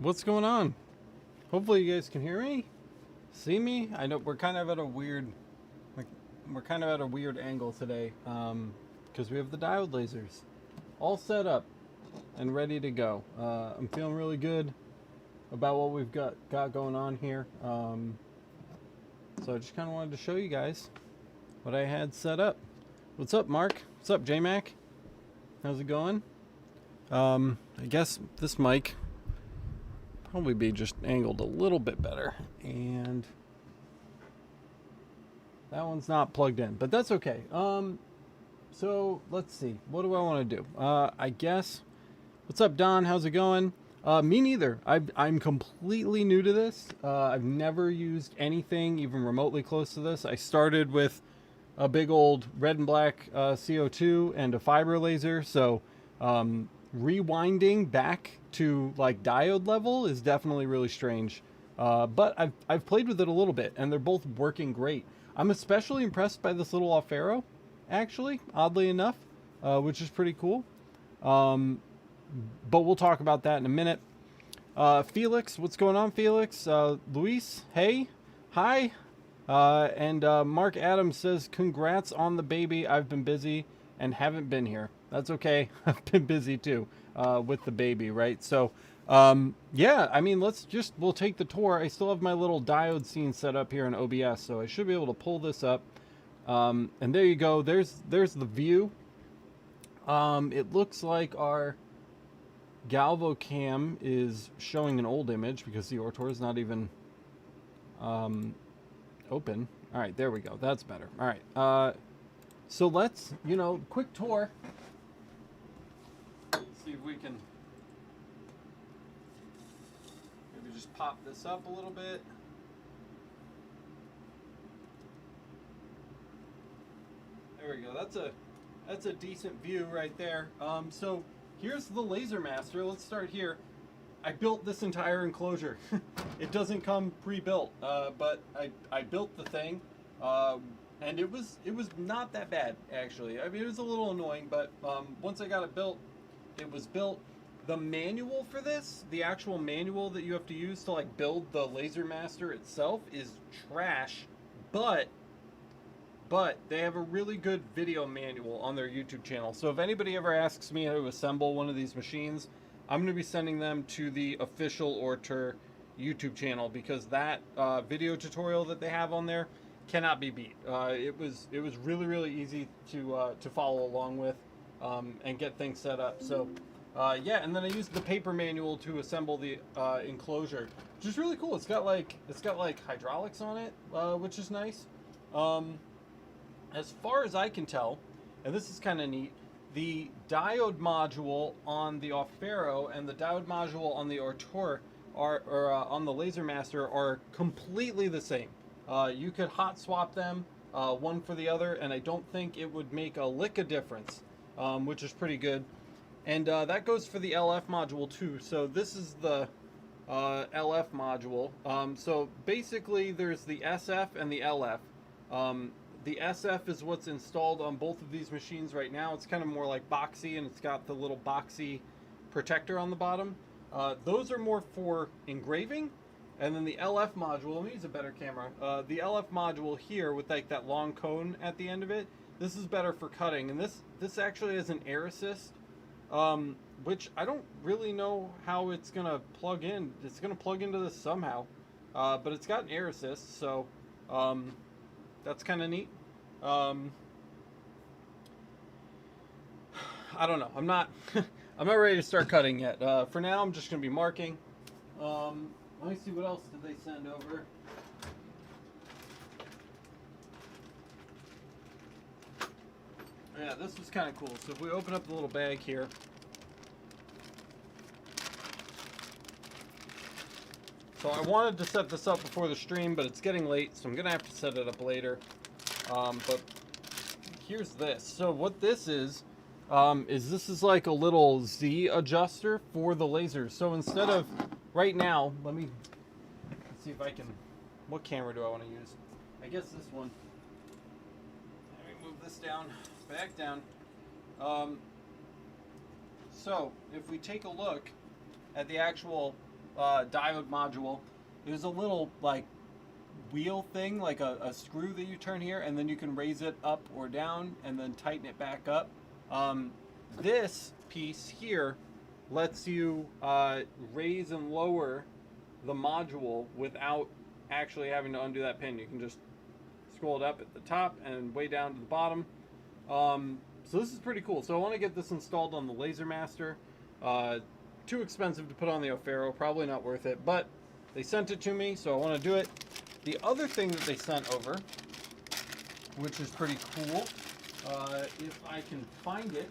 What's going on? Hopefully you guys can hear me, see me. I know we're kind of at a weird angle today because we have the diode lasers all set up and ready to go. I'm feeling really good about what we've got going on here. So I just kind of wanted to show you guys what I had set up. What's up, Mark? What's up, J-Mac? How's it going? I guess this mic probably be just angled a little bit better, and that one's not plugged in, but that's okay. So let's see, what do I want to do? I guess, what's up, Don? How's it going? Me neither. I'm completely new to this. I've never used anything even remotely close to this. I started with a big old red and black CO2 and a fiber laser, so rewinding back to like diode level is definitely really strange, but I've played with it a little bit and they're both working great. I'm especially impressed by this little Aufero, actually, oddly enough, which is pretty cool, but we'll talk about that in a minute. Felix, what's going on, Felix? Luis, hey, hi. And Mark Adams says, congrats on the baby. I've been busy and haven't been here. That's okay. I've been busy too with the baby, right? So, yeah, I mean, we'll take the tour. I still have my little diode scene set up here in OBS, so I should be able to pull this up. And there you go. There's the view. It looks like our Galvo cam is showing an old image because the Ortur is not even open. All right, there we go. That's better. All right. So let's, quick tour. See if we can maybe just pop this up a little bit. There we go. That's a decent view right there. So here's the Laser Master. Let's start here. I built this entire enclosure. It doesn't come pre-built, but I built the thing. And it was not that bad, actually. I mean, it was a little annoying, but once I got it built, it was built. The manual for this, the actual manual that you have to use to like build the Laser Master itself, is trash, but they have a really good video manual on their YouTube channel. So if anybody ever asks me how to assemble one of these machines, I'm going to be sending them to the official Ortur YouTube channel, because that video tutorial that they have on there cannot be beat. It was really, really easy to follow along with and get things set up. So yeah, and then I used the paper manual to assemble the enclosure, which is really cool. It's got like hydraulics on it, which is nice. As far as I can tell, and this is kind of neat, the diode module on the Aufero and the diode module on the Ortur on the Laser Master are completely the same. You could hot swap them one for the other, and I don't think it would make a lick of difference, which is pretty good. And that goes for the LF module too. So this is the LF module. So basically there's the SF and the LF. The SF is what's installed on both of these machines right now. It's kind of more like boxy, and it's got the little boxy protector on the bottom. Those are more for engraving. And then the LF module, let me use a better camera. The LF module here with like that long cone at the end of it, this is better for cutting. And this actually has an air assist, which I don't really know how it's gonna plug in. It's gonna plug into this somehow, but it's got an air assist, so that's kind of neat. I don't know. I'm not I'm not ready to start cutting yet. For now, I'm just gonna be marking. Let me see, what else did they send over? Yeah, this was kind of cool. So if we open up the little bag here, so I wanted to set this up before the stream, but it's getting late, so I'm gonna have to set it up later. But here's this. So what this is this is like a little Z adjuster for the lasers. So instead of right now, let's see if I can, what camera do I want to use? I guess this one. Let me move this down, back down. So if we take a look at the actual diode module. There's a little like wheel thing, like a screw that you turn here, and then you can raise it up or down and then tighten it back up. This piece here lets you raise and lower the module without actually having to undo that pin. You can just scroll it up at the top and way down to the bottom. So this is pretty cool. So I want to get this installed on the Laser Master. Too expensive to put on the Aufero, probably not worth it, but they sent it to me, so I want to do it. The other thing that they sent over, which is pretty cool, if I can find it.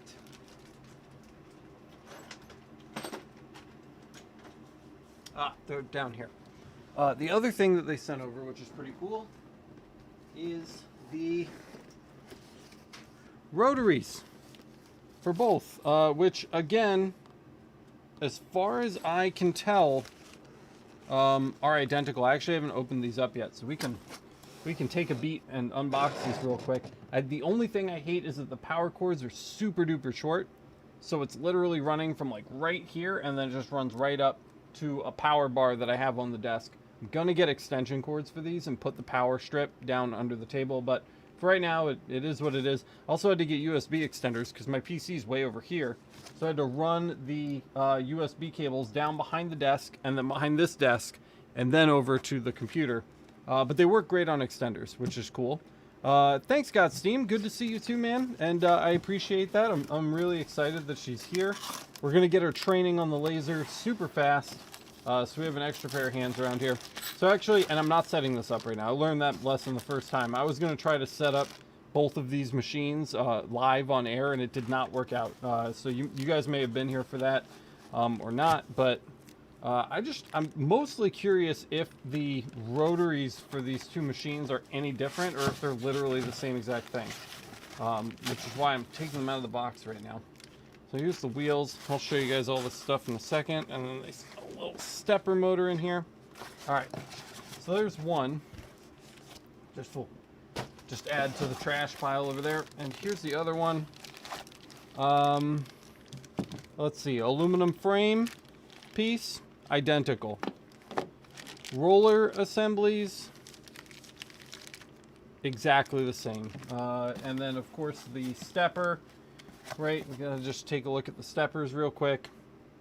They're down here. The other thing that they sent over, which is pretty cool, is the rotaries for both, which again, as far as I can tell, are identical. I actually haven't opened these up yet, so we can take a beat and unbox these real quick. The only thing I hate is that the power cords are super duper short, so it's literally running from like right here and then it just runs right up to a power bar that I have on the desk. I'm gonna get extension cords for these and put the power strip down under the table, but for right now it is what it is. Also had to get USB extenders because my PC is way over here, so I had to run the USB cables down behind the desk and then behind this desk and then over to the computer, but they work great on extenders, which is cool. Thanks God Steam, good to see you too, man, and I appreciate that. I'm really excited that she's here. We're gonna get her training on the laser super fast. So we have an extra pair of hands around here. So actually, and I'm not setting this up right now. I learned that lesson the first time. I was going to try to set up both of these machines live on air, and it did not work out. So you guys may have been here for that or not, but I'm mostly curious if the rotaries for these two machines are any different or if they're literally the same exact thing, which is why I'm taking them out of the box right now. So here's the wheels. I'll show you guys all this stuff in a second. And then there's a little stepper motor in here. All right, so there's one. We'll just add to the trash pile over there. And here's the other one. Let's see, aluminum frame piece, identical. Roller assemblies, exactly the same. And then of course the stepper. Right, we're gonna just take a look at the steppers real quick.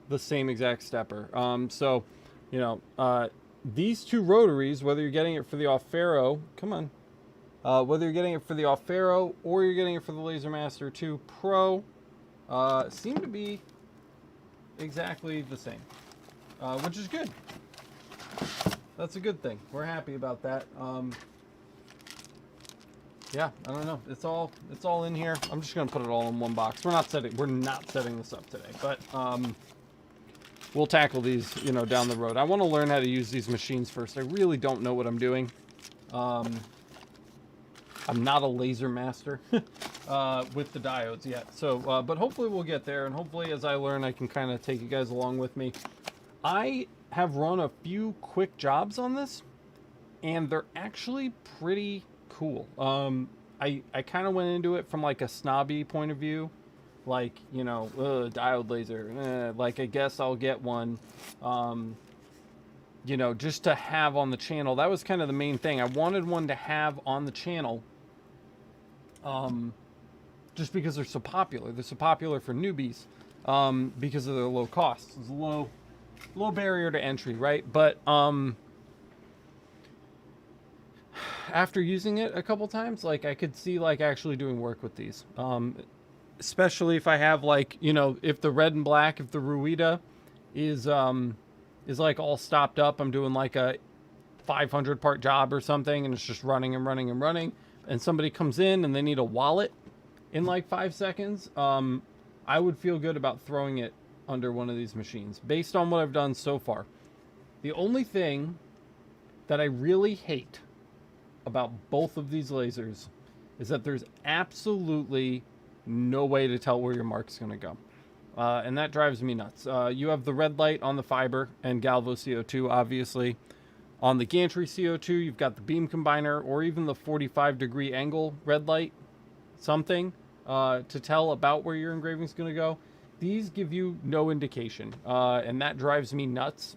The same exact stepper. So, you know, these two rotaries, whether you're getting it for the Aufero, come on, whether you're getting it for the Aufero or you're getting it for the Laser Master 2 Pro, seem to be exactly the same, which is good. That's a good thing. We're happy about that. Yeah, I don't know. It's all in here. I'm just gonna put it all in one box. We're not setting this up today, but we'll tackle these, you know, down the road. I want to learn how to use these machines first. I really don't know what I'm doing. I'm not a laser master with the diodes yet. So, but hopefully we'll get there, and hopefully as I learn, I can kind of take you guys along with me. I have run a few quick jobs on this, and they're actually pretty cool. I kind of went into it from like a snobby point of view, like, you know, diode laser, like I guess I'll get one, you know, just to have on the channel. That was kind of the main thing. I wanted one to have on the channel, just because they're so popular. They're so popular for newbies, because of their low cost. It's a low barrier to entry, right? But after using it a couple times, like I could see like actually doing work with these, especially if I have like, you know, if the red and black, if the Ruida is like all stopped up, I'm doing like a 500 part job or something, and it's just running and running and running, and somebody comes in and they need a wallet in like 5 seconds, I would feel good about throwing it under one of these machines based on what I've done so far. The only thing that I really hate about both of these lasers is that there's absolutely no way to tell where your mark's going to go. And that drives me nuts. You have the red light on the fiber and Galvo CO2, obviously. On the gantry CO2, you've got the beam combiner or even the 45-degree angle red light, something to tell about where your engraving is going to go. these give you no indication, and that drives me nuts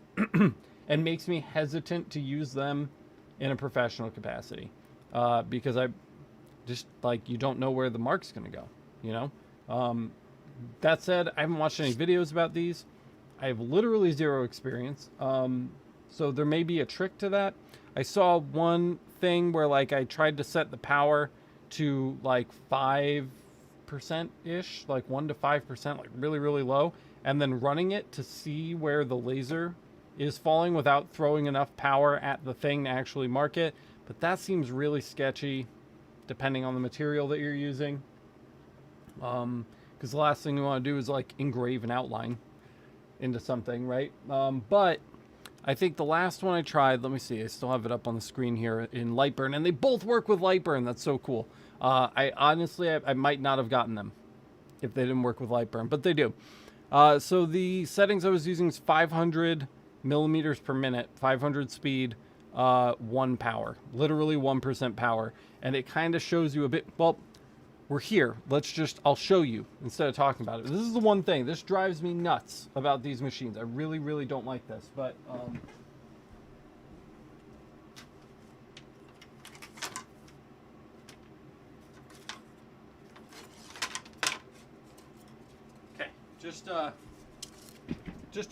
and makes me hesitant to use them in a professional capacity, because I just, like, you don't know where the mark's going to go, you know? That said, I haven't watched any videos about these. I have literally zero experience. So there may be a trick to that. I saw one thing where, like, I tried to set the power to like 5%-ish, like 1 to 5%, like really, really low, and then running it to see where the laser is falling without throwing enough power at the thing to actually mark it. But that seems really sketchy, depending on the material that you're using. Because the last thing you want to do is like engrave an outline into something, right? But I think the last one I tried, let me see, I still have it up on the screen here, in Lightburn, and they both work with Lightburn. That's so cool. I honestly, I might not have gotten them if they didn't work with Lightburn, but they do. So the settings I was using is 500 millimeters per minute, 500 speed, 1 power, literally 1% power. And it kind of shows you a bit, well, we're here. I'll show you instead of talking about it. This is the one thing. This drives me nuts about these machines. I really, really don't like this. But, okay, just a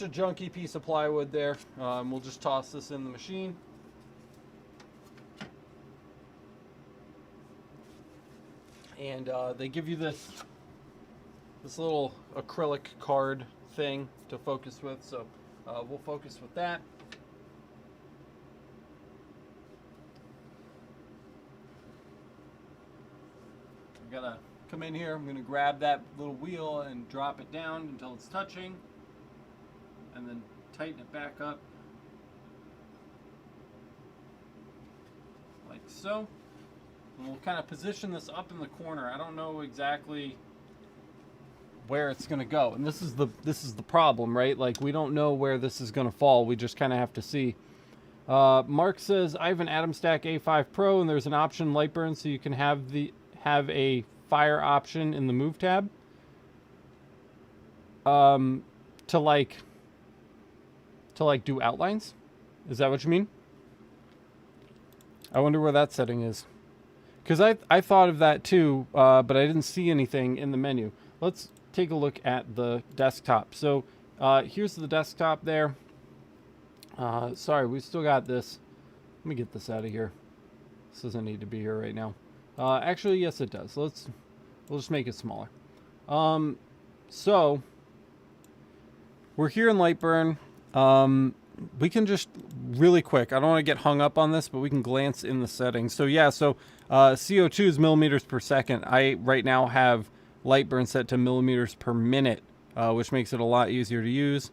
junky piece of plywood there. We'll just toss this in the machine. And they give you this little acrylic card thing to focus with, so we'll focus with that. I'm gonna come in here, I'm gonna grab that little wheel and drop it down until it's touching, and then tighten it back up like so. And we'll kind of position this up in the corner. I don't know exactly where it's going to go, and this is the problem, right? Like, we don't know where this is going to fall. We just kind of have to see. Mark says, I have an Atom Stack A5 Pro, and there's an option Lightburn, so you can have a fire option in the Move tab. To do outlines. Is that what you mean? I wonder where that setting is. Because I thought of that too, but I didn't see anything in the menu. Let's take a look at the desktop. So here's the desktop there. Sorry, we still got this. Let me get this out of here. This doesn't need to be here right now. Actually, yes, it does. We'll just make it smaller. So we're here in Lightburn. We can just really quick, I don't want to get hung up on this, but we can glance in the settings. So yeah, CO2 is millimeters per second. I right now have Lightburn set to millimeters per minute, which makes it a lot easier to use.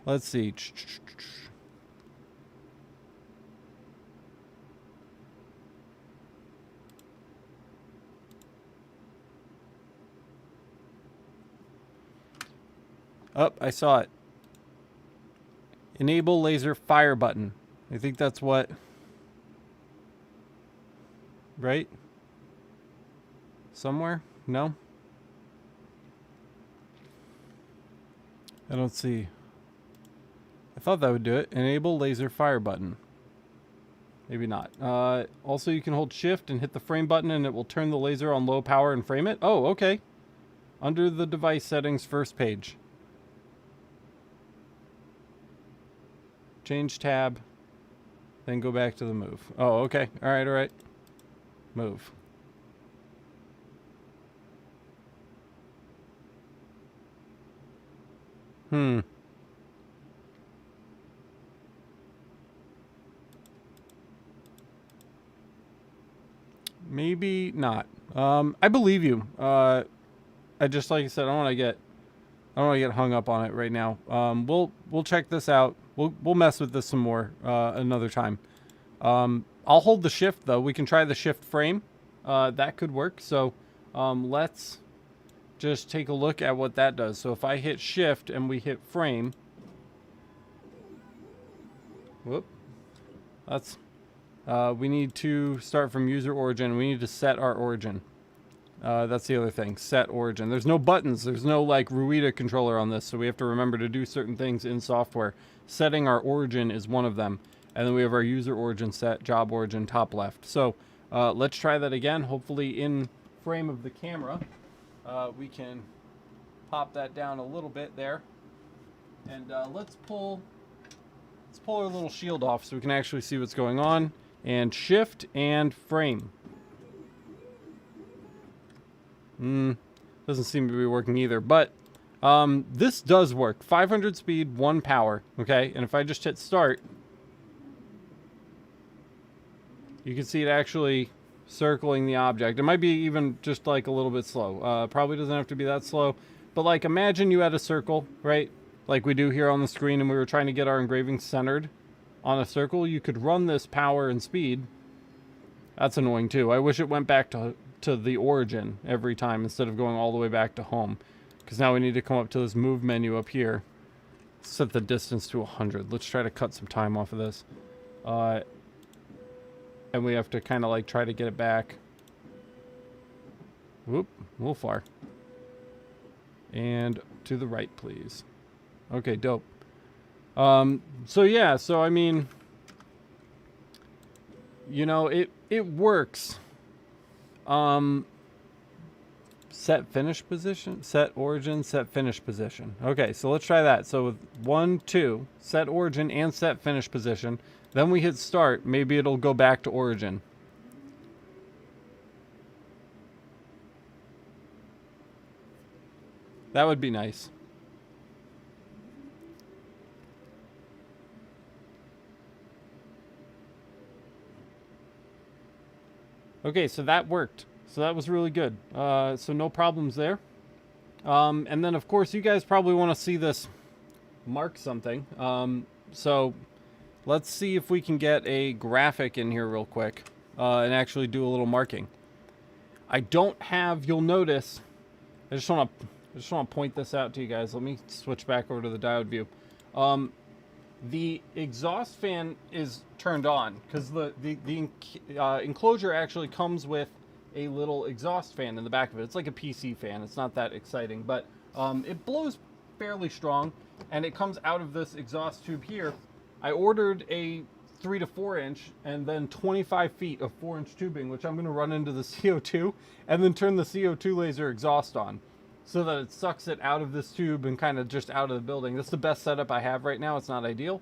Let's see. Oh, I saw it. Enable laser fire button. I think that's what... Right? Somewhere? No? I don't see. I thought that would do it. Enable laser fire button. Maybe not. Also, you can hold shift and hit the frame button and it will turn the laser on low power and frame it. Oh, okay. Under the device settings, first page. Change tab, then go back to the move. Oh, okay. All right, all right. Move. Maybe not. I believe you. I just, like I said, I don't want to get hung up on it right now. We'll check this out. We'll mess with this some more another time. I'll hold the shift though. We can try the shift frame. That could work. So let's just take a look at what that does. So if I hit shift and we hit frame, whoop, that's we need to start from user origin. We need to set our origin. That's the other thing. Set origin. There's no buttons. There's no like Ruida controller on this, so we have to remember to do certain things in software. Setting our origin is one of them. And then we have our user origin set, job origin, top left. So let's try that again. Hopefully in frame of the camera, we can pop that down a little bit there. And let's pull our little shield off so we can actually see what's going on. And shift and frame. Doesn't seem to be working either, but this does work. 500 speed, 1 power, okay? And if I just hit start, you can see it actually circling the object. It might be even just like a little bit slow. Probably doesn't have to be that slow, but like imagine you had a circle, right? Like we do here on the screen, and we were trying to get our engraving centered on a circle. You could run this power and speed. That's annoying too. I wish it went back to the origin every time instead of going all the way back to home, because now we need to come up to this move menu up here, set the distance to 100. Let's try to cut some time off of this, and we have to kind of like try to get it back. Whoop, a little far. And to the right, please. Okay, dope. So yeah, so I mean, you know, it works. Set finish position, set origin, set finish position. Okay, so let's try that. So with 1, 2, set origin and set finish position. Then we hit start. Maybe it'll go back to origin. That would be nice. Okay, so that worked. So that was really good. So no problems there. And then, of course, you guys probably want to see this mark something. So let's see if we can get a graphic in here real quick and actually do a little marking. I don't have, you'll notice, I just want to point this out to you guys. Let me switch back over to the diode view. The exhaust fan is turned on because the enclosure actually comes with a little exhaust fan in the back of it. It's like a PC fan. It's not that exciting, but it blows fairly strong, and it comes out of this exhaust tube here. I ordered a 3 to 4 inch and then 25 feet of 4-inch tubing, which I'm going to run into the CO2 and then turn the CO2 laser exhaust on, so that it sucks it out of this tube and kind of just out of the building. That's the best setup I have right now. It's not ideal,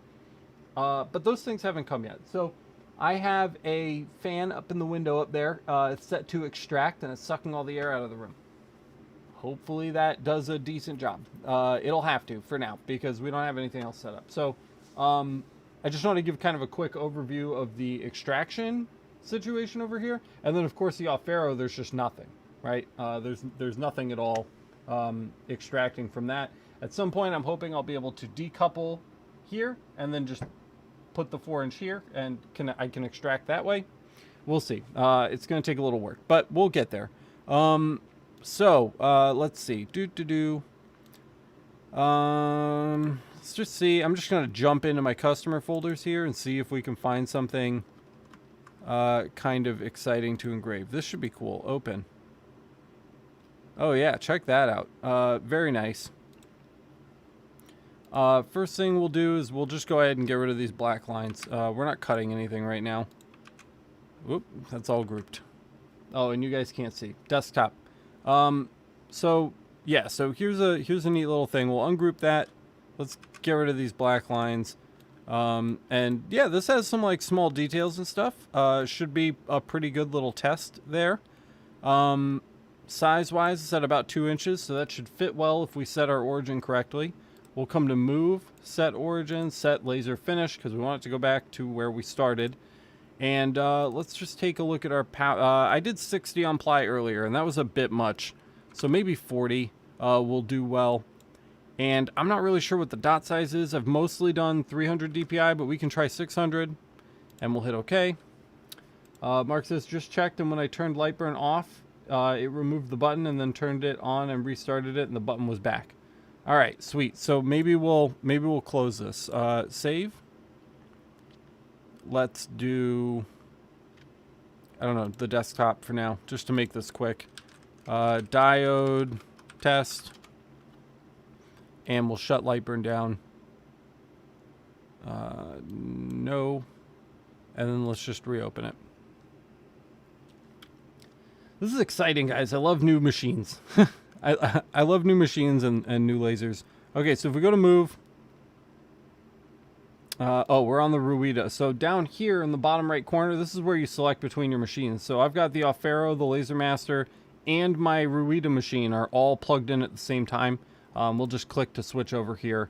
but those things haven't come yet. So I have a fan up in the window up there. It's set to extract, and it's sucking all the air out of the room. Hopefully that does a decent job. It'll have to for now because we don't have anything else set up. So I just want to give kind of a quick overview of the extraction situation over here. And then, of course, the Aufero, there's just nothing, right? There's nothing at all extracting from that. At some point, I'm hoping I'll be able to decouple here and then just put the 4-inch here, and I can extract that way. We'll see. It's going to take a little work, but we'll get there. So let's see. Let's just see. I'm just going to jump into my customer folders here and see if we can find something kind of exciting to engrave. This should be cool. Open. Oh yeah, check that out. Very nice. First thing we'll do is we'll just go ahead and get rid of these black lines. We're not cutting anything right now. Whoop, that's all grouped. Oh, and you guys can't see. Desktop. So yeah, so here's a neat little thing. We'll ungroup that. Let's get rid of these black lines. And yeah, this has some like small details and stuff. Should be a pretty good little test there. Size-wise, it's at about 2 inches, so that should fit well if we set our origin correctly. We'll come to move, set origin, set laser finish, because we want it to go back to where we started. And let's just take a look at our power. I did 60 on ply earlier, and that was a bit much. So maybe 40 will do well. And I'm not really sure what the dot size is. I've mostly done 300 DPI, but we can try 600, and we'll hit OK. Mark says, just checked, and when I turned Lightburn off, it removed the button and then turned it on and restarted it, and the button was back. All right, sweet. So maybe we'll close this. Save. Let's do, I don't know, the desktop for now, just to make this quick. Diode test. And we'll shut Lightburn down. No. And then let's just reopen it. This is exciting, guys. I love new machines. I love new machines and new lasers. Okay, so if we go to move. Oh, we're on the Ruida. So down here in the bottom right corner, this is where you select between your machines. So I've got the Aufero, the Laser Master, and my Ruida machine are all plugged in at the same time. We'll just click to switch over here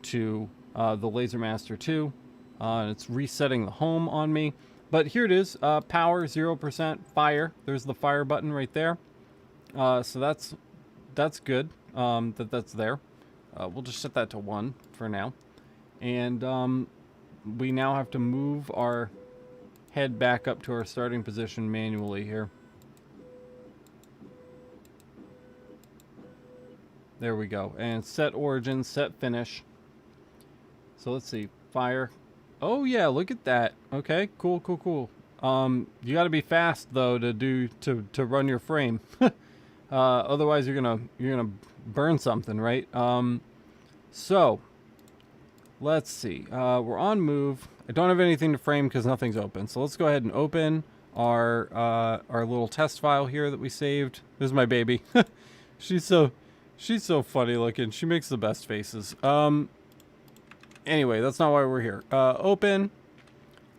to the Laser Master 2. And it's resetting the home on me. But here it is, power 0%, fire. There's the fire button right there. So that's good that's there. We'll just set that to 1 for now. And we now have to move our head back up to our starting position manually here. There we go. And set origin, set finish. So let's see, fire. Oh yeah, look at that. Okay, cool. You got to be fast though to run your frame. Otherwise you're gonna burn something, right? So let's see. We're on move. I don't have anything to frame because nothing's open. So let's go ahead and open our little test file here that we saved. This is my baby. She's so funny looking. She makes the best faces. Anyway, that's not why we're here. Open.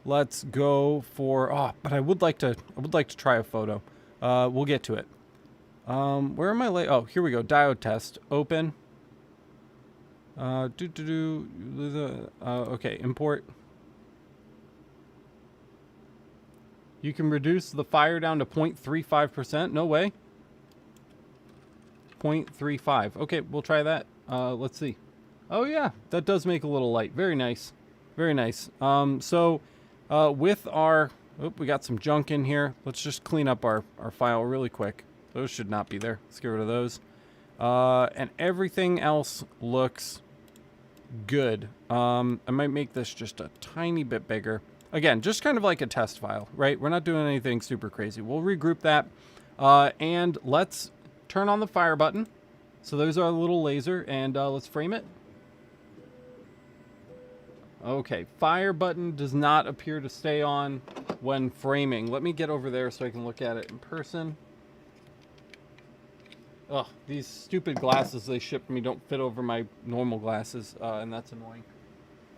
Let's go for. Oh, but I would like to try a photo. We'll get to it. Where am I? Oh, here we go. Diode test. Open. Okay, import. You can reduce the fire down to 0.35%. No way. 0.35. Okay, we'll try that. Let's see. Oh yeah, that does make a little light. Very nice. Very nice. So with our... Oh, we got some junk in here. Let's just clean up our file really quick. Those should not be there. Let's get rid of those. And everything else looks good. I might make this just a tiny bit bigger. Again, just kind of like a test file, right? We're not doing anything super crazy. We'll regroup that. And let's turn on the fire button. So there's our little laser, and let's frame it. Okay, fire button does not appear to stay on when framing. Let me get over there so I can look at it in person. Ugh, these stupid glasses they shipped me don't fit over my normal glasses, and that's annoying.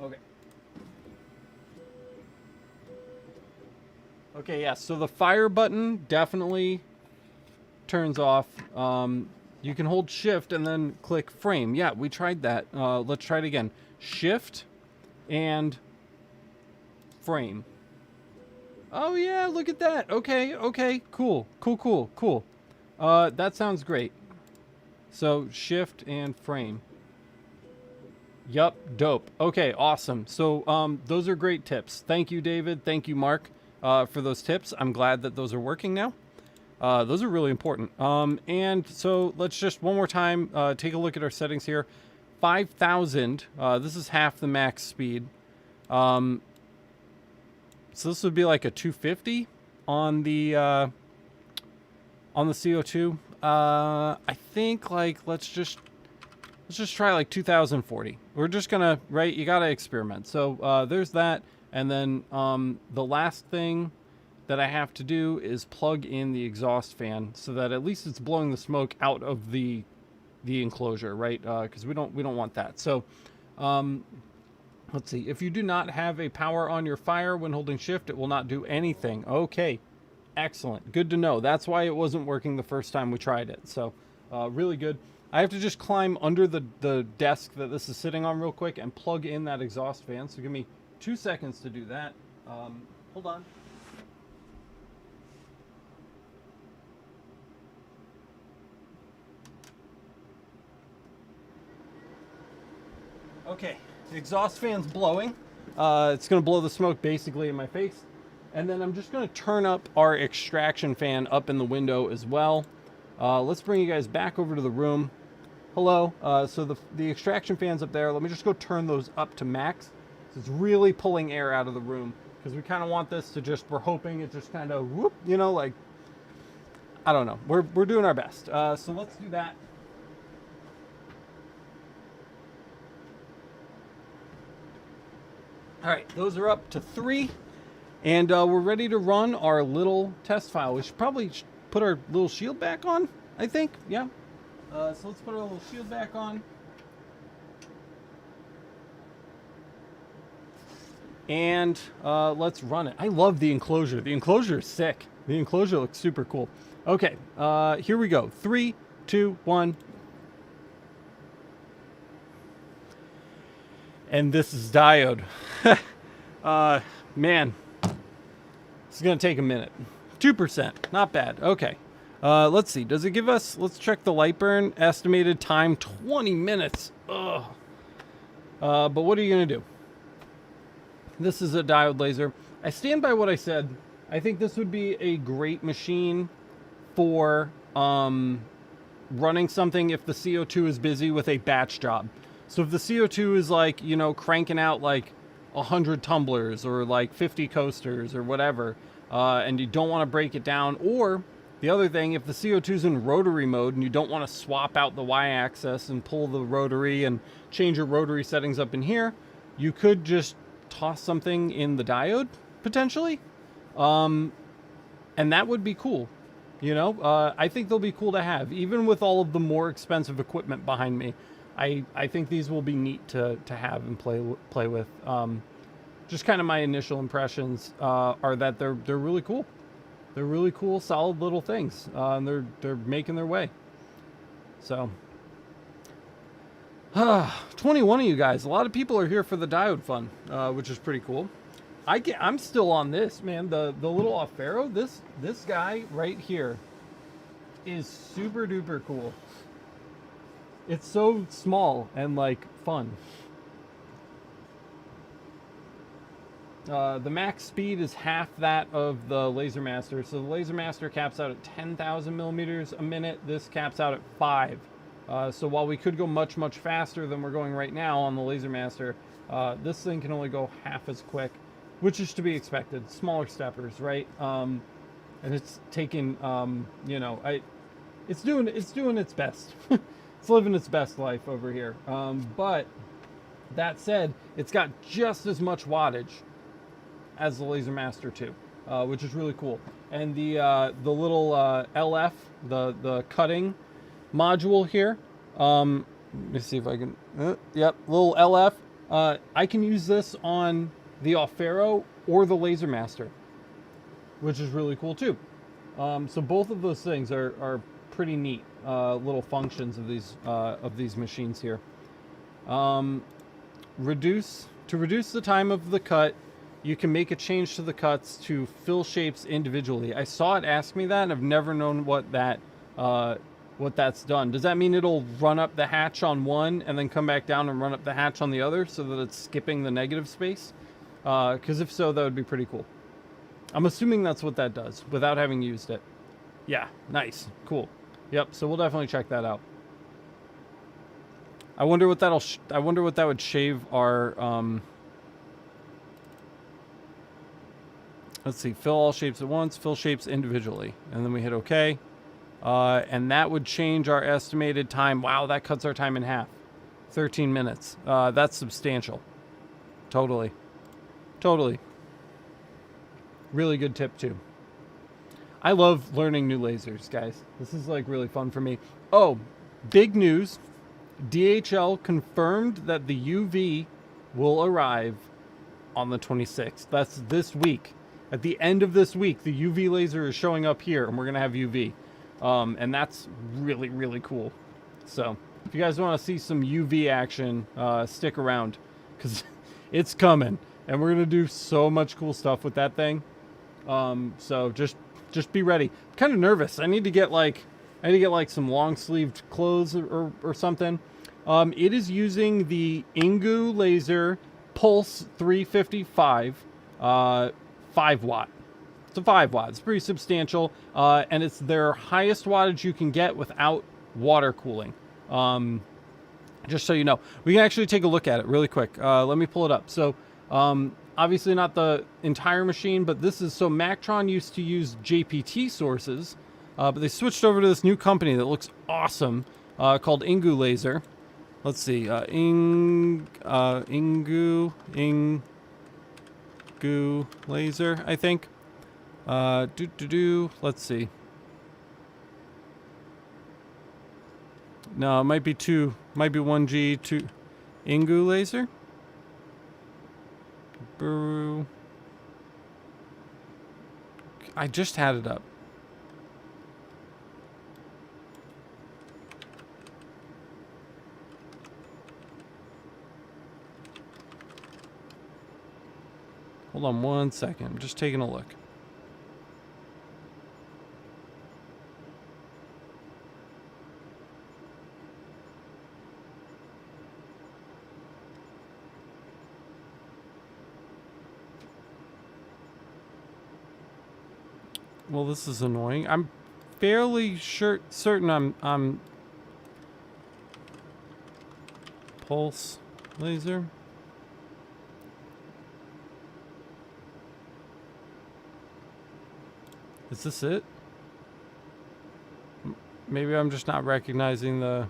Okay. Okay, yeah, so the fire button definitely turns off. You can hold shift and then click frame. Yeah, we tried that. Let's try it again. Shift and frame. Oh yeah, look at that. Okay, cool. That sounds great. So shift and frame. Yup, dope. Okay, awesome. So those are great tips. Thank you, David. Thank you, Mark, for those tips. I'm glad that those are working now. Those are really important. And so let's just one more time take a look at our settings here. 5,000. This is half the max speed. So this would be like a 250 on the CO2. I think like let's just try like 2040. We're just gonna you gotta experiment. So there's that, and then the last thing that I have to do is plug in the exhaust fan so that at least it's blowing the smoke out of the enclosure, right? Because we don't want that. So let's see. If you do not have a power on your fire when holding shift, it will not do anything. Okay, excellent. Good to know. That's why it wasn't working the first time we tried it. So really good. I have to just climb under the desk that this is sitting on real quick and plug in that exhaust fan. So give me 2 seconds to do that. Hold on. Okay, the exhaust fan's blowing. It's going to blow the smoke basically in my face. And then I'm just going to turn up our extraction fan up in the window as well. Let's bring you guys back over to the room. Hello. So the extraction fan's up there. Let me just go turn those up to max. So it's really pulling air out of the room because we kind of want this to just, we're hoping it just kind of whoop, you know, like, I don't know. We're doing our best. So let's do that. All right, those are up to 3. And we're ready to run our little test file. We should probably put our little shield back on, I think. Yeah. So let's put our little shield back on. And let's run it. I love the enclosure. The enclosure is sick. The enclosure looks super cool. Okay, here we go. 3, 2, 1. And this is diode. Man, it's going to take a minute. 2%, not bad. Okay, let's see. Does it give us, let's check the Lightburn. Estimated time, 20 minutes. Ugh. But what are you going to do? This is a diode laser. I stand by what I said. I think this would be a great machine for running something if the CO2 is busy with a batch job. So if the CO2 is like, you know, cranking out like 100 tumblers or like 50 coasters or whatever, and you don't want to break it down, or the other thing, if the CO2 is in rotary mode and you don't want to swap out the y-axis and pull the rotary and change your rotary settings up in here, you could just toss something in the diode potentially, and that would be cool. You know, I think they'll be cool to have, even with all of the more expensive equipment behind me. I think these will be neat to have and play with. Just kind of my initial impressions are that they're really cool. They're really cool, solid little things, and they're making their way. So, 21 of you guys. A lot of people are here for the diode fun, which is pretty cool. I'm still on this, man. The little Aufero. This guy right here is super duper cool. It's so small and like fun. The max speed is half that of the Laser Master. So the Laser Master caps out at 10,000 millimeters a minute. This caps out at 5. So while we could go much faster than we're going right now on the Laser Master, this thing can only go half as quick, which is to be expected. Smaller steppers, right? And it's taking, you know, it's doing its best. It's living its best life over here. But that said, it's got just as much wattage as the Laser Master 2, which is really cool. And the little LF, the cutting module here. Let me see if I can. Yep, little LF. I can use this on the Aufero or the Laser Master, which is really cool too. So both of those things are pretty neat little functions of these machines here. Reduce the time of the cut. You can make a change to the cuts to fill shapes individually. I saw it ask me that, and I've never known what that's done. Does that mean it'll run up the hatch on one and then come back down and run up the hatch on the other so that it's skipping the negative space? Because if so, that would be pretty cool. I'm assuming that's what that does without having used it. Yeah, nice, cool. Yep, so we'll definitely check that out. I wonder what I wonder what that would shave our let's see, fill all shapes at once, fill shapes individually, and then we hit OK. And that would change our estimated time. Wow, that cuts our time in half. 13 minutes. That's substantial. Totally. Really good tip too. I love learning new lasers, guys. This is like really fun for me. Oh, big news. DHL confirmed that the UV will arrive on the 26th. That's this week. At the end of this week, the UV laser is showing up here, and we're going to have UV. And that's really cool. So if you guys want to see some UV action, stick around, because it's coming. And we're going to do so much cool stuff with that thing. So just be ready. I'm kind of nervous. I need to get like some long sleeved clothes or something. It is using the Ingu laser Pulse 355 5 watt. It's a 5 watt. It's pretty substantial, and it's their highest wattage you can get without water cooling. Just so you know, we can actually take a look at it really quick. Let me pull it up. So obviously not the entire machine, but this is, so Mactron used to use JPT sources but they switched over to this new company that looks awesome, called Ingu Laser. Let's see, Ingu Laser, I think. Let's see. No, it might be 1G, 2. Ingu Laser? Brew. I just had it up. Hold on 1 second. I'm just taking a look. Well, this is annoying. I'm fairly certain I'm pulse laser. Is this it? Maybe I'm just not recognizing the...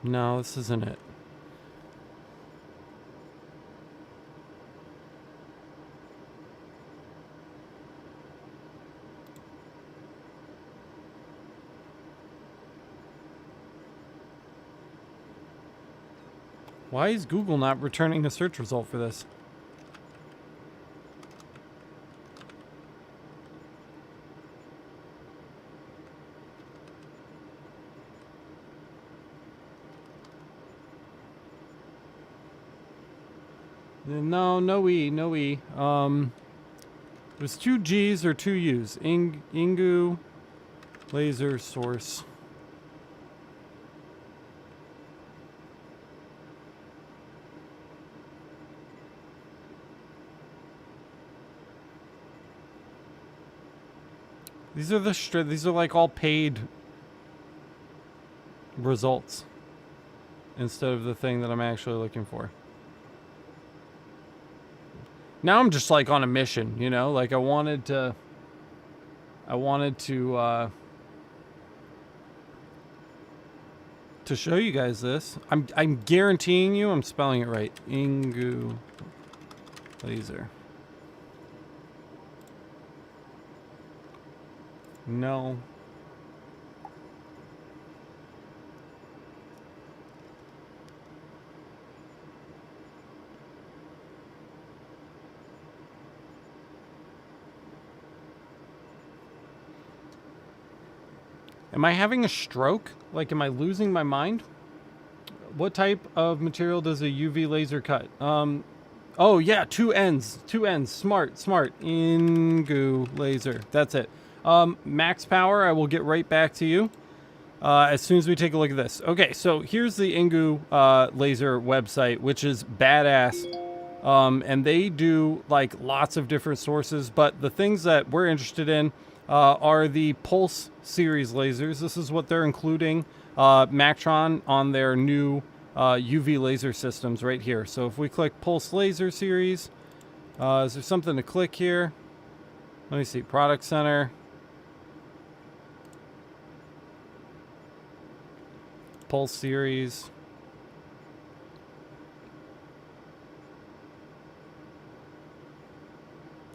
No, this isn't it. Why is Google not returning a search result for this? No E. It was 2 G's or 2 U's. Ingu laser source. These are like all paid results instead of the thing that I'm actually looking for. Now I'm just like on a mission, you know, like I wanted to show you guys this. I'm guaranteeing you I'm spelling it right. Ingu laser. No. Am I having a stroke? Like, am I losing my mind? What type of material does a UV laser cut? Oh yeah, 2 ends. 2 ends. Smart. Ingu laser. That's it. Max power, I will get right back to you as soon as we take a look at this. Okay, so here's the Ingu laser website, which is badass. And they do like lots of different sources, but the things that we're interested in are the Pulse series lasers. This is what they're including Mactron on their new UV laser systems right here. So if we click Pulse laser series, is there something to click here? Let me see, product center. Pulse series.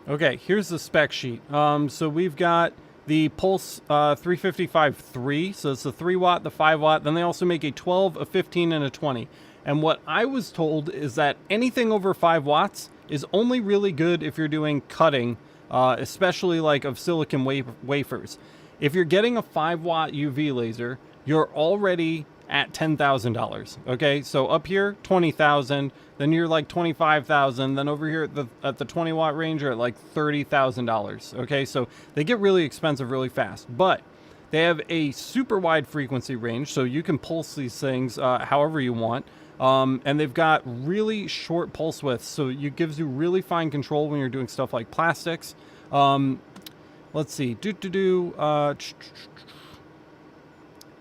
Okay, here's the spec sheet. So we've got the Pulse 355-3, so it's the 3 watt, the 5 watt. Then they also make a 12, a 15, and a 20. And what I was told is that anything over 5 watts is only really good if you're doing cutting, especially like of silicon wafers. If you're getting a 5 watt UV laser, you're already at $10,000. Okay, so up here 20,000, then you're like 25,000, then over here at the 20 watt range you're at like $30,000. Okay, so they get really expensive really fast, but they have a super wide frequency range, so you can pulse these things however you want. And they've got really short pulse widths, so it gives you really fine control when you're doing stuff like plastics. Let's see,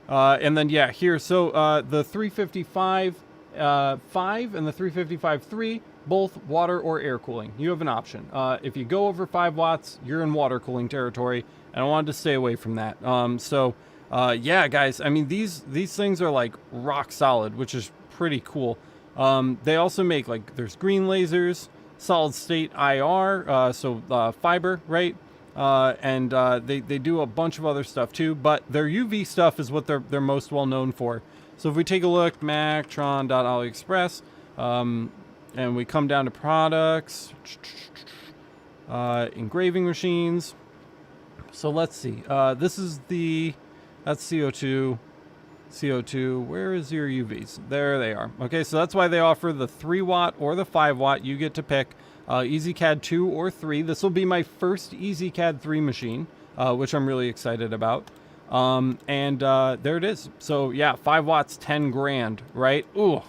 And then, yeah, here, so the 355 5 and the 355 3, both water or air cooling. You have an option. If you go over 5 watts, you're in water cooling territory, and I wanted to stay away from that. Yeah, guys, I mean, these things are like rock solid, which is pretty cool. They also make, like, there's green lasers, solid state IR, fiber, right? They do a bunch of other stuff too, but their UV stuff is what they're most well known for. So if we take a look, Mactron.AliExpress, and we come down to products, engraving machines. So let's see. This is that's CO2. CO2, where is your UVs? There they are. Okay, so that's why they offer the 3 watt or the 5 watt. You get to pick EasyCAD 2 or 3. This will be my first EasyCAD 3 machine, which I'm really excited about. There it is. So yeah, 5 watts, 10 grand, right? Ooh,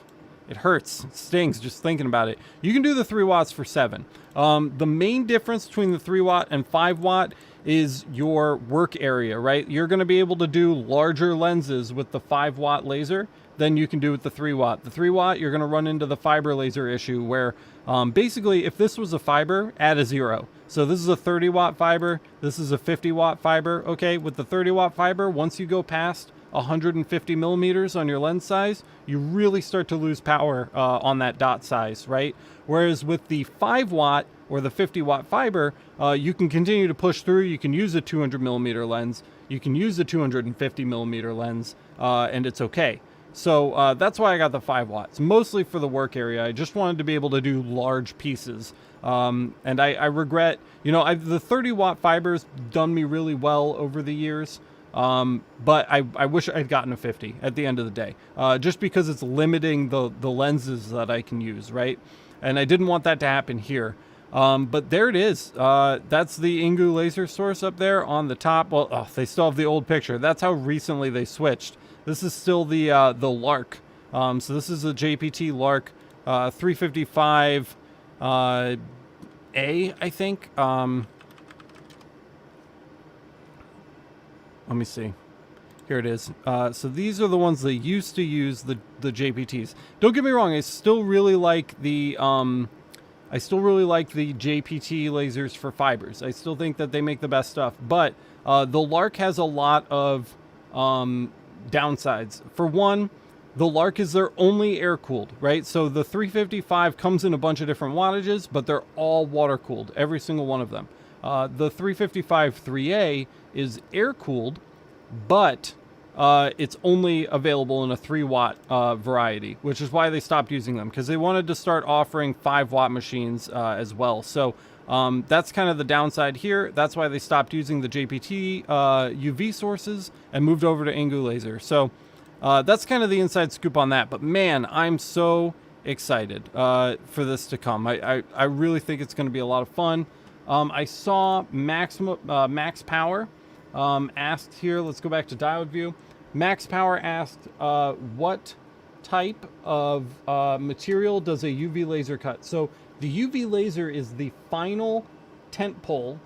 it hurts. It stings just thinking about it. You can do the 3 watts for 7. The main difference between the 3 watt and 5 watt is your work area, right? You're going to be able to do larger lenses with the 5 watt laser than you can do with the 3 watt. The 3 watt, you're going to run into the fiber laser issue where basically if this was a fiber, add a 0. So this is a 30 watt fiber. This is a 50 watt fiber. Okay, with the 30 watt fiber, once you go past 150 millimeters on your lens size, you really start to lose power on that dot size, right? Whereas with the 5 watt or the 50 watt fiber, you can continue to push through. You can use a 200 millimeter lens. You can use a 250 millimeter lens, and it's okay. So that's why I got the 5 watts, mostly for the work area. I just wanted to be able to do large pieces. And I regret, the 30 watt fiber's done me really well over the years. But I wish I'd gotten a 50 at the end of the day, just because it's limiting the lenses that I can use, right? And I didn't want that to happen here. But there it is. That's the Ingu laser source up there on the top. Well, they still have the old picture. That's how recently they switched. This is still the Lark. So this is a JPT Lark 355 A, I think. Let me see. Here it is. So these are the ones that used to use the JPTs. Don't get me wrong. I still really like the JPT lasers for fibers. I still think that they make the best stuff. But the Lark has a lot of downsides. For one, the Lark is their only air cooled, right? So the 355 comes in a bunch of different wattages, but they're all water cooled, every single one of them. The 355 3A is air cooled, but it's only available in a 3 watt variety, which is why they stopped using them, because they wanted to start offering 5 watt machines as well. So that's kind of the downside here. That's why they stopped using the JPT UV sources and moved over to Ingu laser. So that's kind of the inside scoop on that. But man, I'm so excited for this to come. I really think it's going to be a lot of fun. I saw Max Power asked here, let's go back to diode view. Max Power asked, what type of material does a UV laser cut? So the UV laser is the final tent pole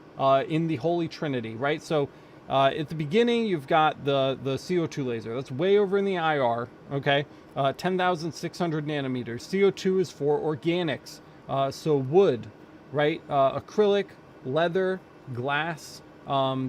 in the Holy Trinity, right? So at the beginning, you've got the CO2 laser. That's way over in the IR, okay? 10,600 nanometers. CO2 is for organics, so wood, right? Acrylic, leather, glass,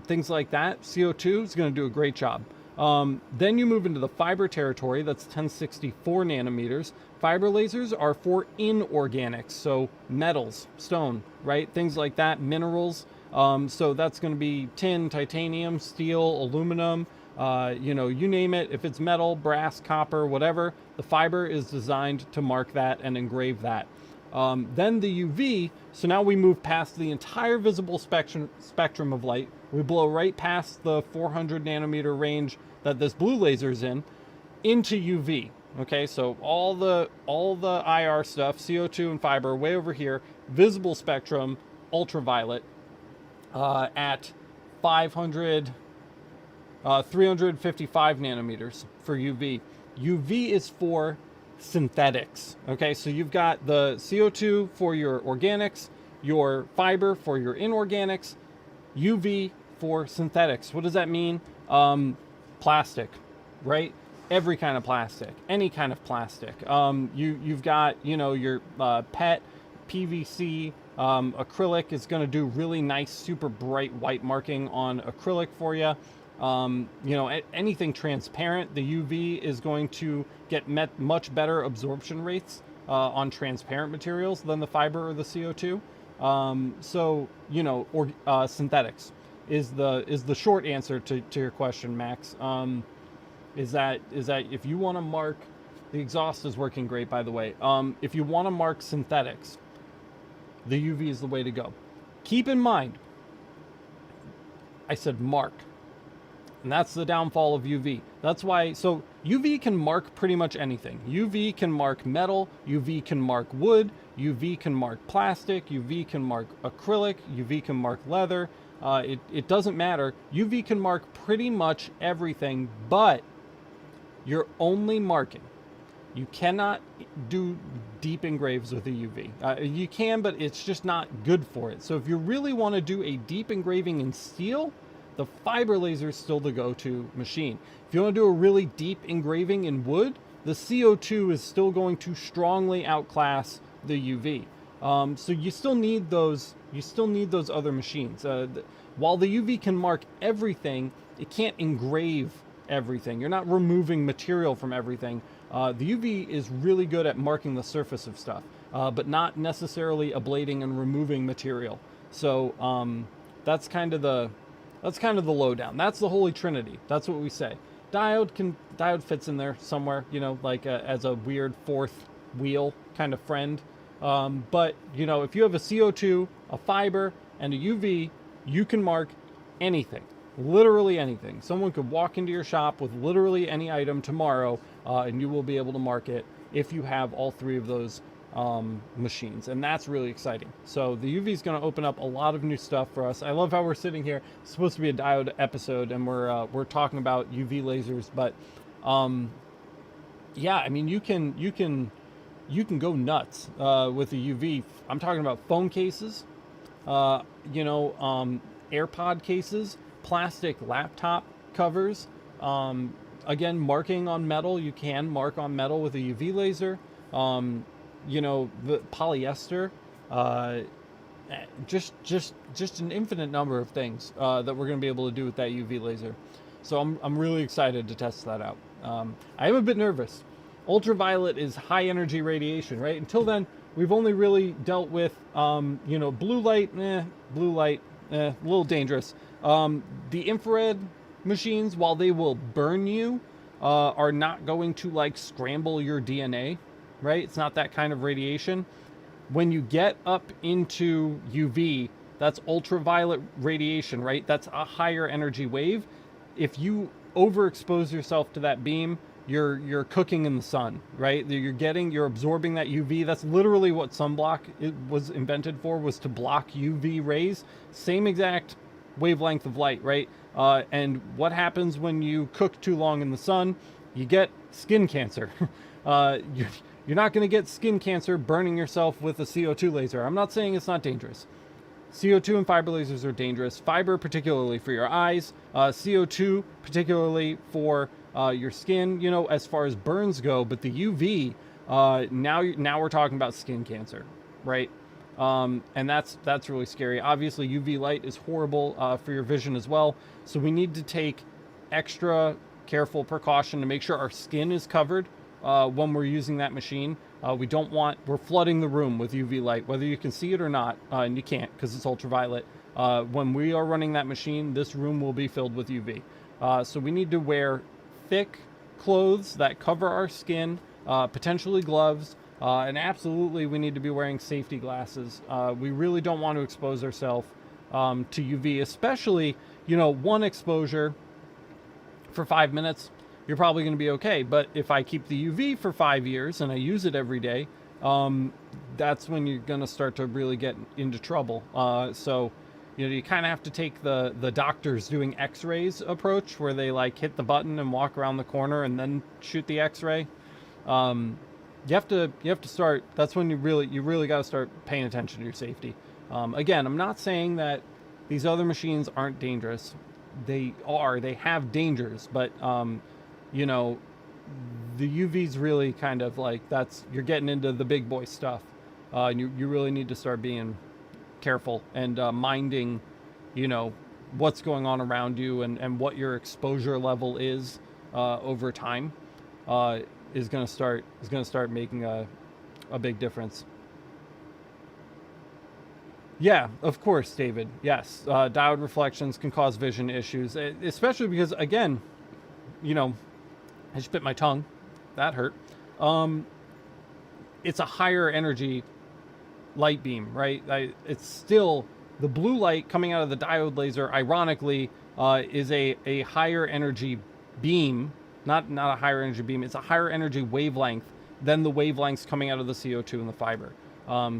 things like that. CO2 is going to do a great job. Then you move into the fiber territory. That's 1064 nanometers. Fiber lasers are for inorganics, so metals, stone, right? Things like that, minerals. So that's going to be tin, titanium, steel, aluminum, you name it. If it's metal, brass, copper, whatever, the fiber is designed to mark that and engrave that. Then the UV, so now we move past the entire visible spectrum of light. We blow right past the 400 nanometer range that this blue laser is in, into UV. Okay, so all the IR stuff, CO2 and fiber, way over here. Visible spectrum, ultraviolet, at 355 nanometers for UV. UV is for synthetics. Okay, so you've got the CO2 for your organics, your fiber for your inorganics, UV for synthetics. What does that mean? Plastic, right? Every kind of plastic, any kind of plastic. You've got, you know, your PET, PVC, acrylic is going to do really nice, super bright white marking on acrylic for you. You know, anything transparent, the UV is going to get much better absorption rates on transparent materials than the fiber or the CO2. So, you know, or synthetics is the short answer to your question, Max. Is that if you want to mark, the exhaust is working great, by the way. If you want to mark synthetics, the UV is the way to go. Keep in mind, I said mark, and that's the downfall of UV. That's why, so UV can mark pretty much anything. UV can mark metal, UV can mark wood, UV can mark plastic, UV can mark acrylic, UV can mark leather. It doesn't matter. UV can mark pretty much everything, but you're only marking. You cannot do deep engraves with a UV. You can, but it's just not good for it. So if you really want to do a deep engraving in steel, the fiber laser is still the go-to machine. If you want to do a really deep engraving in wood, the CO2 is still going to strongly outclass the UV. So you still need those. You still need those other machines. While the UV can mark everything, it can't engrave everything. You're not removing material from everything. The UV is really good at marking the surface of stuff, but not necessarily ablating and removing material. So that's kind of the lowdown. That's the holy trinity. That's what we say. Diode fits in there somewhere, you know, like as a weird fourth wheel kind of friend. But you know, if you have a CO2, a fiber, and a UV, you can mark anything. Literally anything. Someone could walk into your shop with literally any item tomorrow, and you will be able to mark it if you have all three of those machines, and that's really exciting. So the UV is going to open up a lot of new stuff for us. I love how we're sitting here. It's supposed to be a diode episode, and we're talking about UV lasers, but yeah, I mean you can go nuts with the UV. I'm talking about phone cases, you know, AirPod cases, plastic laptop covers. Again, marking on metal, you can mark on metal with a UV laser. You know, the polyester, just an infinite number of things that we're going to be able to do with that UV laser. So I'm really excited to test that out. I am a bit nervous. Ultraviolet is high energy radiation, right? Until then, we've only really dealt with, you know, blue light, a little dangerous. The infrared machines, while they will burn you, are not going to like scramble your DNA, right? It's not that kind of radiation. When you get up into UV, that's ultraviolet radiation, right? That's a higher energy wave. If you overexpose yourself to that beam, you're cooking in the sun, right? You're absorbing that UV. That's literally what sunblock was invented for, was to block UV rays. Same exact wavelength of light, right? And what happens when you cook too long in the sun? You get skin cancer. You're not going to get skin cancer burning yourself with a CO2 laser. I'm not saying it's not dangerous. CO2 and fiber lasers are dangerous. Fiber particularly for your eyes. CO2 particularly for your skin, you know, as far as burns go. But the UV, now we're talking about skin cancer, right? And that's really scary. Obviously, UV light is horrible for your vision as well. So we need to take extra careful precaution to make sure our skin is covered when we're using that machine. We're flooding the room with UV light, whether you can see it or not, and you can't because it's ultraviolet. When we are running that machine, this room will be filled with UV. So we need to wear thick clothes that cover our skin, potentially gloves, and absolutely we need to be wearing safety glasses. We really don't want to expose ourselves to UV, especially, you know, one exposure for 5 minutes. You're probably going to be okay. But if I keep the UV for 5 years and I use it every day, that's when you're going to start to really get into trouble. So, you know, you kind of have to take the doctors doing x-rays approach, where they like hit the button and walk around the corner and then shoot the x-ray. You have to start. That's when you really got to start paying attention to your safety. Again, I'm not saying that these other machines aren't dangerous. They have dangers, but you know, the UV's really kind of like, you're getting into the big boy stuff. And you really need to start being careful and minding, you know, what's going on around you and what your exposure level is over time is going to start making a big difference. Yeah, of course, David. Yes, diode reflections can cause vision issues, especially because, again, you know, I just bit my tongue. That hurt. It's a higher energy light beam, right? It's still the blue light coming out of the diode laser, ironically, is a higher energy beam, not a higher energy beam. It's a higher energy wavelength than the wavelengths coming out of the CO2 in the fiber.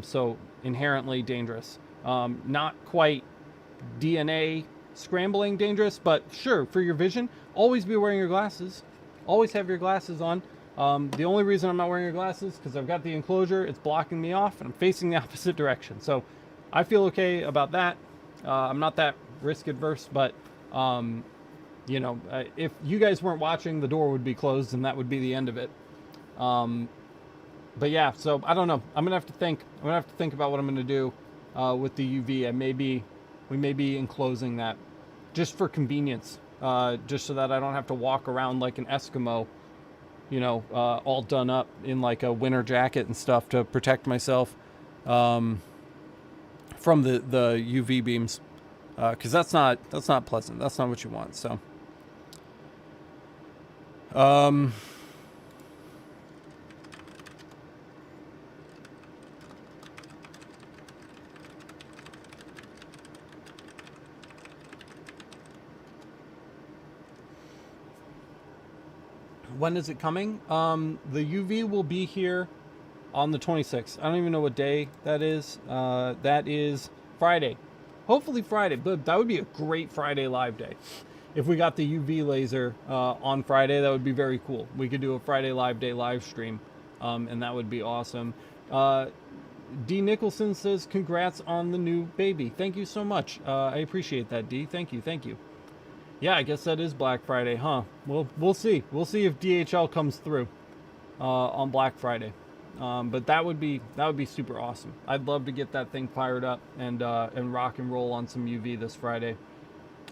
So inherently dangerous. Not quite DNA scrambling dangerous, but sure, for your vision, always be wearing your glasses. Always have your glasses on. The only reason I'm not wearing your glasses is because I've got the enclosure. It's blocking me off, and I'm facing the opposite direction. So I feel okay about that. I'm not that risk adverse, but you know, if you guys weren't watching, the door would be closed, and that would be the end of it. But yeah, so I don't know. I'm gonna have to think. I'm gonna have to think about what I'm gonna do with the UV. We may be enclosing that just for convenience, just so that I don't have to walk around like an Eskimo, you know, all done up in like a winter jacket and stuff to protect myself from the UV beams, because that's not pleasant. That's not what you want. So. When is it coming? The UV will be here on the 26th. I don't even know what day that is. That is Friday. Hopefully Friday, but that would be a great Friday live day. If we got the UV laser on Friday, that would be very cool. We could do a Friday live day live stream, and that would be awesome. D. Nicholson says, congrats on the new baby. Thank you so much. I appreciate that, D. Thank you. Thank you. Yeah, I guess that is Black Friday, huh? Well, we'll see. We'll see if DHL comes through on Black Friday. But that would be super awesome. I'd love to get that thing fired up and rock and roll on some UV this Friday.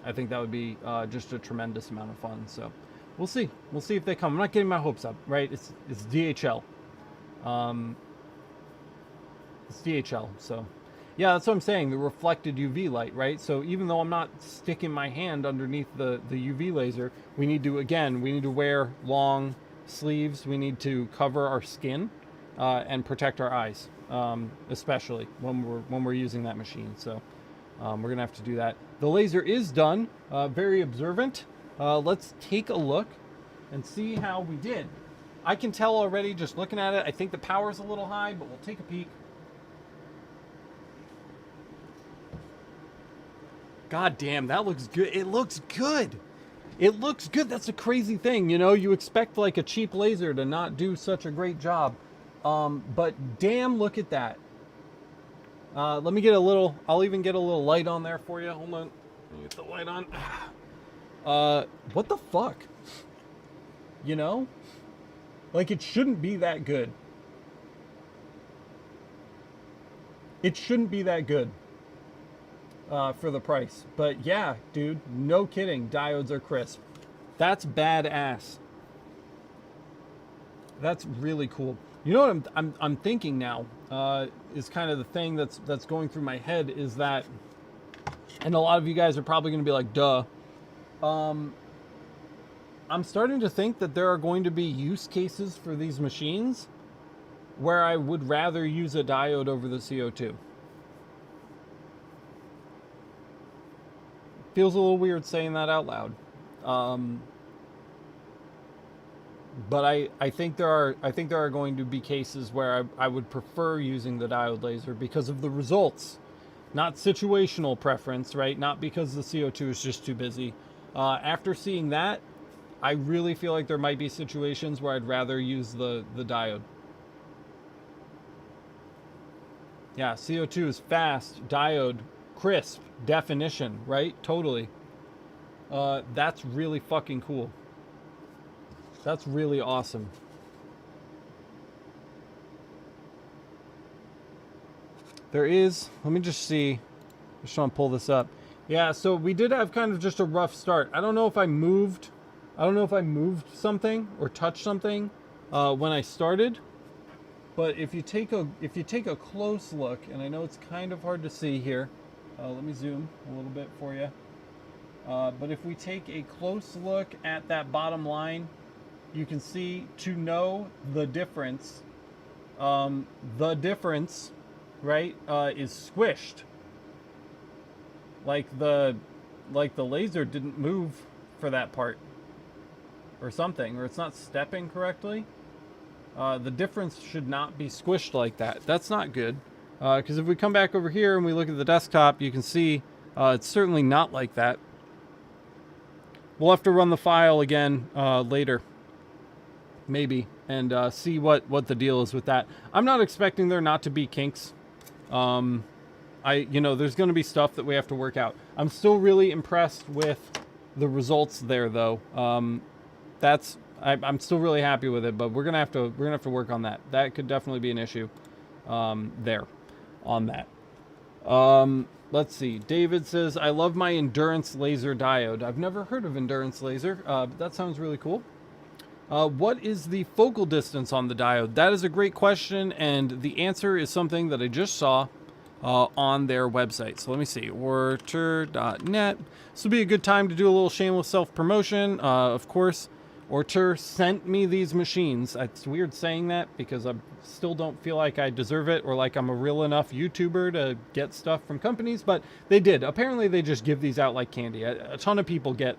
I think that would be just a tremendous amount of fun. So we'll see. We'll see if they come. I'm not getting my hopes up, right? It's DHL. It's DHL. So yeah, that's what I'm saying. The reflected UV light, right? So even though I'm not sticking my hand underneath the UV laser, we need to wear long sleeves. We need to cover our skin and protect our eyes, especially when we're using that machine. So we're gonna have to do that. The laser is done. Very observant. Let's take a look and see how we did. I can tell already just looking at it. I think the power's a little high, but we'll take a peek. God damn, that looks good. It looks good. It looks good. That's a crazy thing. You know, you expect like a cheap laser to not do such a great job. But damn, look at that. Let me get I'll even get a little light on there for you. Hold on. Let me get the light on. What the fuck? You know? Like, it shouldn't be that good. It shouldn't be that good. For the price. But yeah, dude, no kidding. Diodes are crisp. That's badass. That's really cool. You know what I'm thinking now is kind of the thing that's going through my head is that, and a lot of you guys are probably going to be like, duh. I'm starting to think that there are going to be use cases for these machines where I would rather use a diode over the CO2. Feels a little weird saying that out loud, but I think there are going to be cases where I would prefer using the diode laser because of the results, not situational preference, right? Not because the CO2 is just too busy. After seeing that, I really feel like there might be situations where I'd rather use the diode. Yeah, CO2 is fast, diode crisp, definition, right? Totally. That's really fucking cool. That's really awesome. There is, let me just see. Just trying to pull this up. Yeah, so we did have kind of just a rough start. I don't know if I moved something or touched something when I started. But if you take a close look, and I know it's kind of hard to see here, let me zoom a little bit for you. But if we take a close look at that bottom line, you can see, to know the difference, right, is squished. Like the laser didn't move for that part, or something, or it's not stepping correctly. The difference should not be squished like that. That's not good. Because if we come back over here and we look at the desktop, you can see it's certainly not like that. We'll have to run the file again later, maybe, and see what the deal is with that. I'm not expecting there not to be kinks. There's going to be stuff that we have to work out. I'm still really impressed with the results there, though. I'm still really happy with it, but we're gonna have to work on that. That could definitely be an issue there on that. Let's see. David says, I love my endurance laser diode. I've never heard of endurance laser, but that sounds really cool. What is the focal distance on the diode? That is a great question, and the answer is something that I just saw on their website. So let me see, Ortur.net. This will be a good time to do a little shameless self-promotion. Of course, Ortur sent me these machines. It's weird saying that because I still don't feel like I deserve it or like I'm a real enough YouTuber to get stuff from companies, but they did. Apparently they just give these out like candy. A ton of people get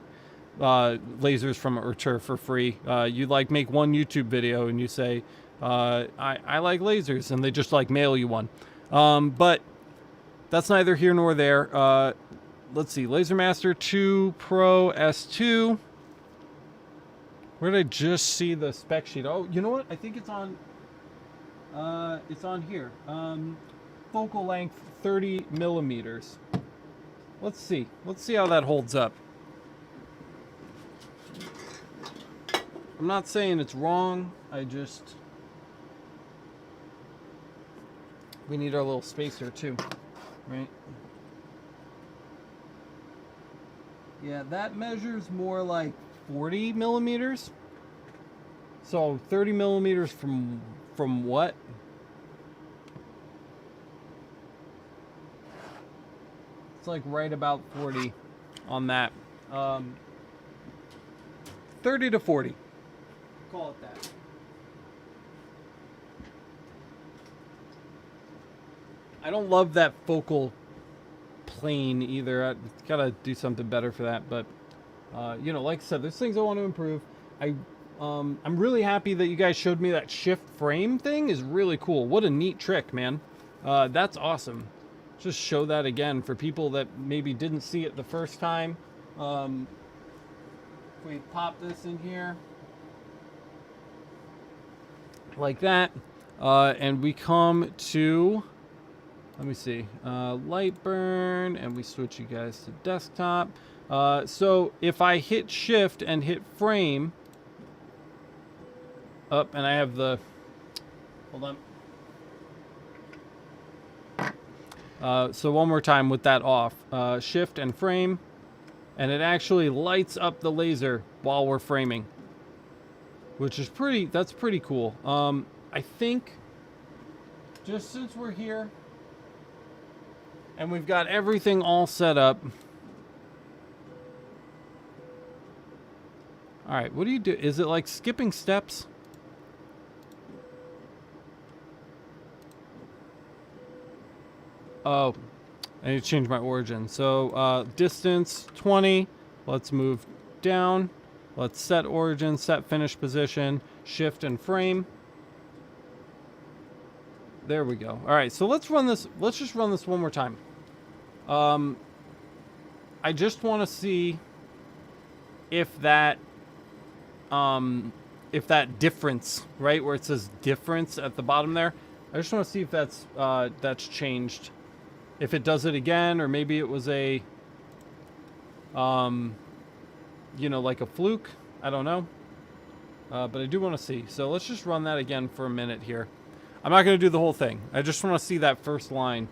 lasers from Ortur for free. You like make one YouTube video and you say, I like lasers, and they just like mail you one. But that's neither here nor there. Let's see, LaserMaster 2 Pro S2. Where did I just see the spec sheet? Oh, you know what? I think it's on here. Focal length 30 millimeters. Let's see how that holds up. I'm not saying it's wrong. We need our little spacer too, right? Yeah, that measures more like 40 millimeters. So 30 millimeters from what? It's like right about 40 on that. 30 to 40. Call it that. I don't love that focal plane either. I gotta do something better for that, but like I said, there's things I want to improve. I'm really happy that you guys showed me that shift frame thing. Is really cool. What a neat trick, man. That's awesome. Just show that again for people that maybe didn't see it the first time. If we pop this in here like that, and we come to, let me see, Lightburn, and we switch you guys to desktop. So if I hit shift and hit frame up, and I have the, hold on. So one more time with that off, shift and frame, and it actually lights up the laser while we're framing, which is that's pretty cool. I think just since we're here and we've got everything all set up. All right, what do you do? Is it like skipping steps? Oh, I need to change my origin. So distance 20. Let's move down. Let's set origin, set finish position, shift and frame. There we go. All right, so let's run this. Let's just run this one more time. I just want to see if that difference, right, where it says difference at the bottom there, I just want to see if that's changed. If it does it again, or maybe it was a, like a fluke. I don't know. But I do want to see. So let's just run that again for a minute here. I'm not going to do the whole thing. I just want to see that first line.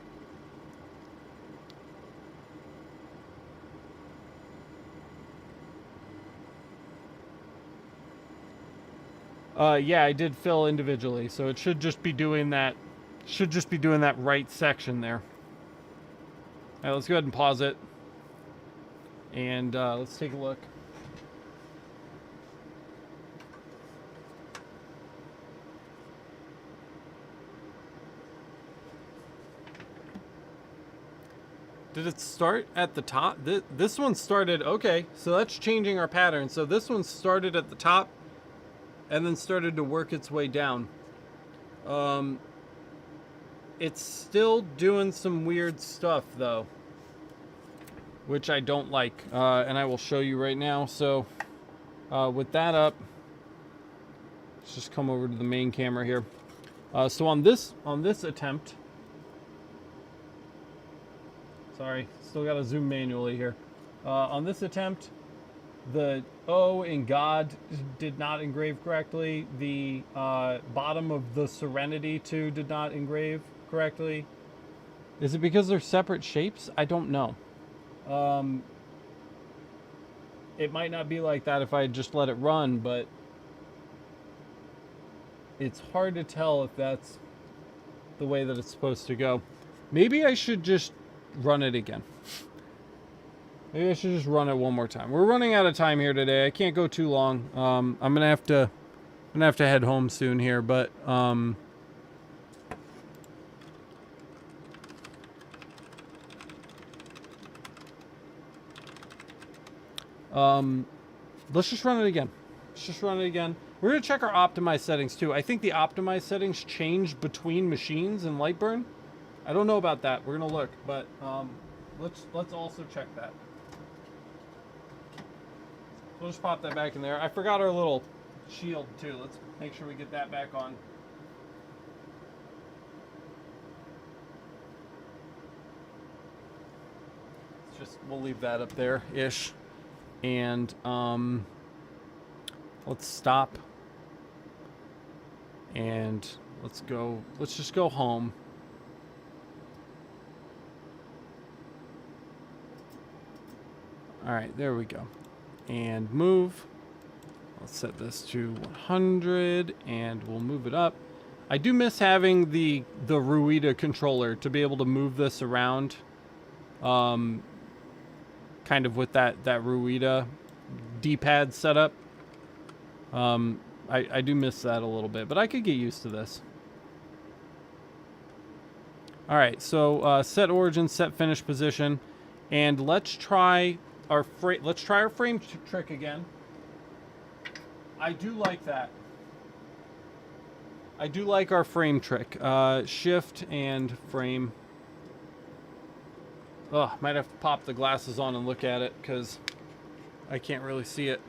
Yeah, I did fill individually, so it should just be doing that. Should just be doing that right section there. All right, let's go ahead and pause it, and let's take a look. Did it start at the top? This one started, okay, so that's changing our pattern. So this one started at the top and then started to work its way down. It's still doing some weird stuff though, which I don't like, and I will show you right now. So with that up, let's just come over to the main camera here. So on this attempt, sorry, still got to zoom manually here. On this attempt, the O in God did not engrave correctly. The bottom of the Serenity 2 did not engrave correctly. Is it because they're separate shapes? I don't know. It might not be like that if I just let it run, but it's hard to tell if that's the way that it's supposed to go. Maybe I should just run it again. Maybe I should just run it one more time. We're running out of time here today. I can't go too long. I'm gonna have to head home soon here, but let's just run it again. Let's just run it again. We're gonna check our optimized settings too. I think the optimized settings changed between machines in Lightburn. I don't know about that. We're gonna look, but let's also check that. We'll just pop that back in there. I forgot our little shield too. Let's make sure we get that back on. We'll leave that up there ish, and let's stop and let's go. Let's just go home. All right, there we go. And move. Let's set this to 100 and we'll move it up. I do miss having the Ruida controller to be able to move this around, kind of with that Ruida D-pad setup. I do miss that a little bit, but I could get used to this. All right, so set origin, set finish position, and let's try our frame trick again. I do like that. I do like our frame trick. Shift and frame. Oh, might have to pop the glasses on and look at it because I can't really see it.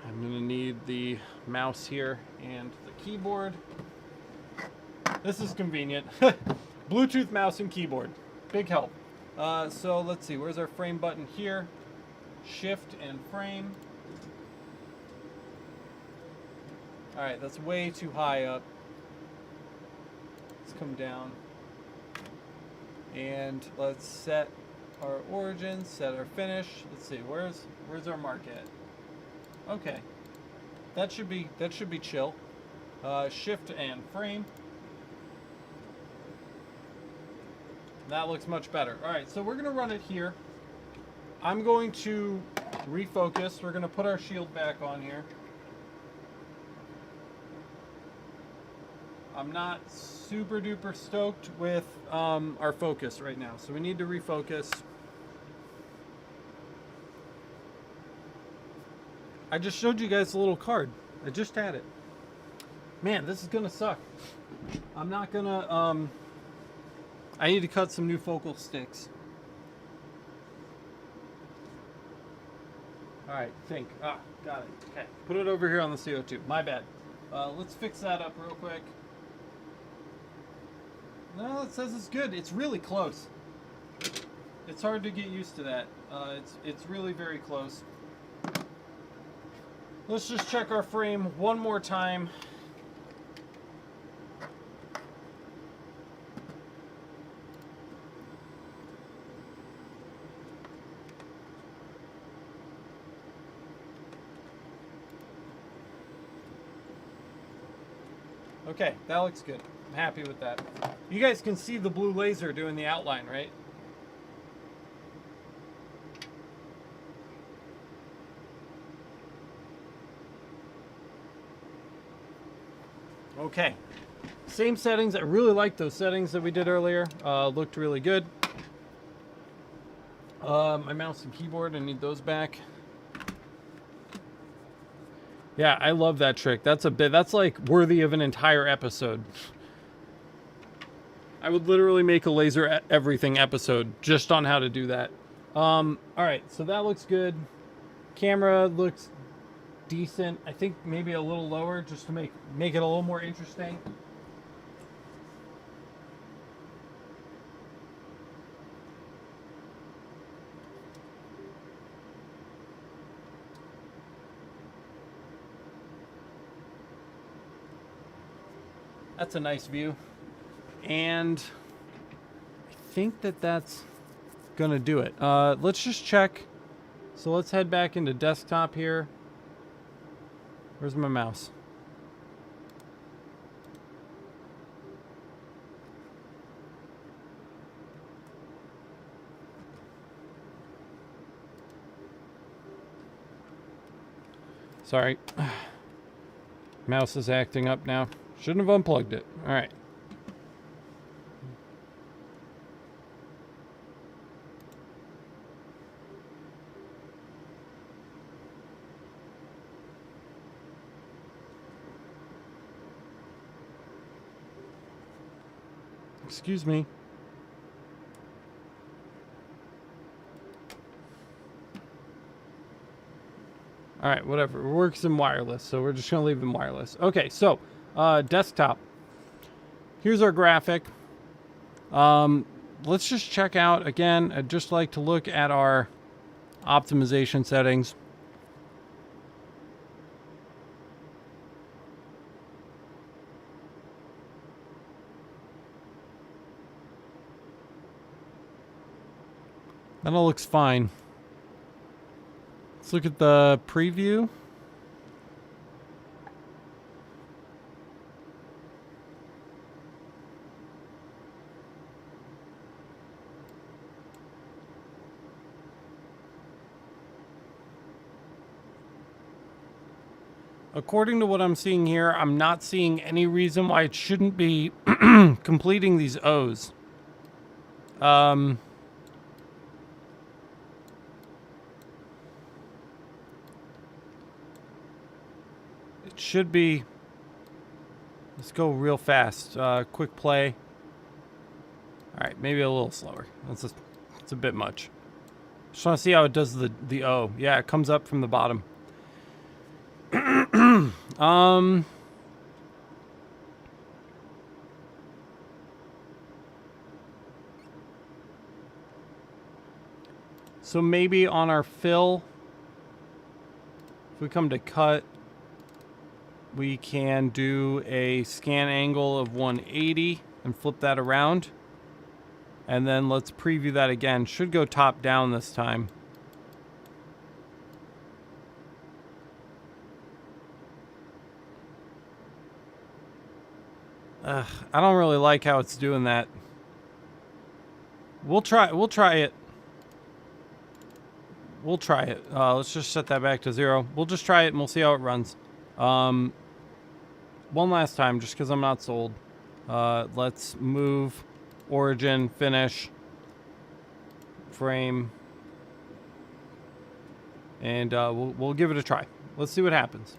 I'm gonna need the mouse here and the keyboard. This is convenient. Bluetooth mouse and keyboard. Big help. So let's see, where's our frame button here? Shift and frame. All right, that's way too high up. Let's come down. And let's set our origin, set our finish. Let's see, where's our mark at? Okay. That should be chill. Shift and frame. That looks much better. All right, so we're gonna run it here. I'm going to refocus. We're gonna put our shield back on here. I'm not super duper stoked with our focus right now, so we need to refocus. I just showed you guys a little card. I just had it. Man, this is gonna suck. I'm not gonna, I need to cut some new focal sticks. All right, think. Ah, got it. Okay, put it over here on the CO2. My bad. Let's fix that up real quick. No, it says it's good. It's really close. It's hard to get used to that. It's really very close. Let's just check our frame one more time. Okay, that looks good. I'm happy with that. You guys can see the blue laser doing the outline, right? Okay, same settings. I really like those settings that we did earlier. Looked really good. My mouse and keyboard, I need those back. Yeah, I love that trick. That's like worthy of an entire episode. I would literally make a laser everything episode just on how to do that. All right, so that looks good. Camera looks decent. I think maybe a little lower just to make it a little more interesting. That's a nice view. And I think that's gonna do it. Let's just check. So let's head back into desktop here. Where's my mouse? Sorry. Mouse is acting up now. Shouldn't have unplugged it. All right. Excuse me. All right, whatever. It works in wireless, so we're just going to leave them wireless. Okay, so desktop. Here's our graphic. Let's just check out, again, I'd just like to look at our optimization settings. That all looks fine. Let's look at the preview. According to what I'm seeing here, I'm not seeing any reason why it shouldn't be completing these O's. It should be. Let's go real fast. Quick play. All right, maybe a little slower. That's a bit much. Just want to see how it does the O. Yeah, it comes up from the bottom. So maybe on our fill, if we come to cut, we can do a scan angle of 180 and flip that around. And then let's preview that again. Should go top down this time. I don't really like how it's doing that. We'll try it. We'll try it. Let's just set that back to 0. We'll just try it and we'll see how it runs. One last time, just because I'm not sold. Let's move, origin, finish, frame, and we'll give it a try. Let's see what happens.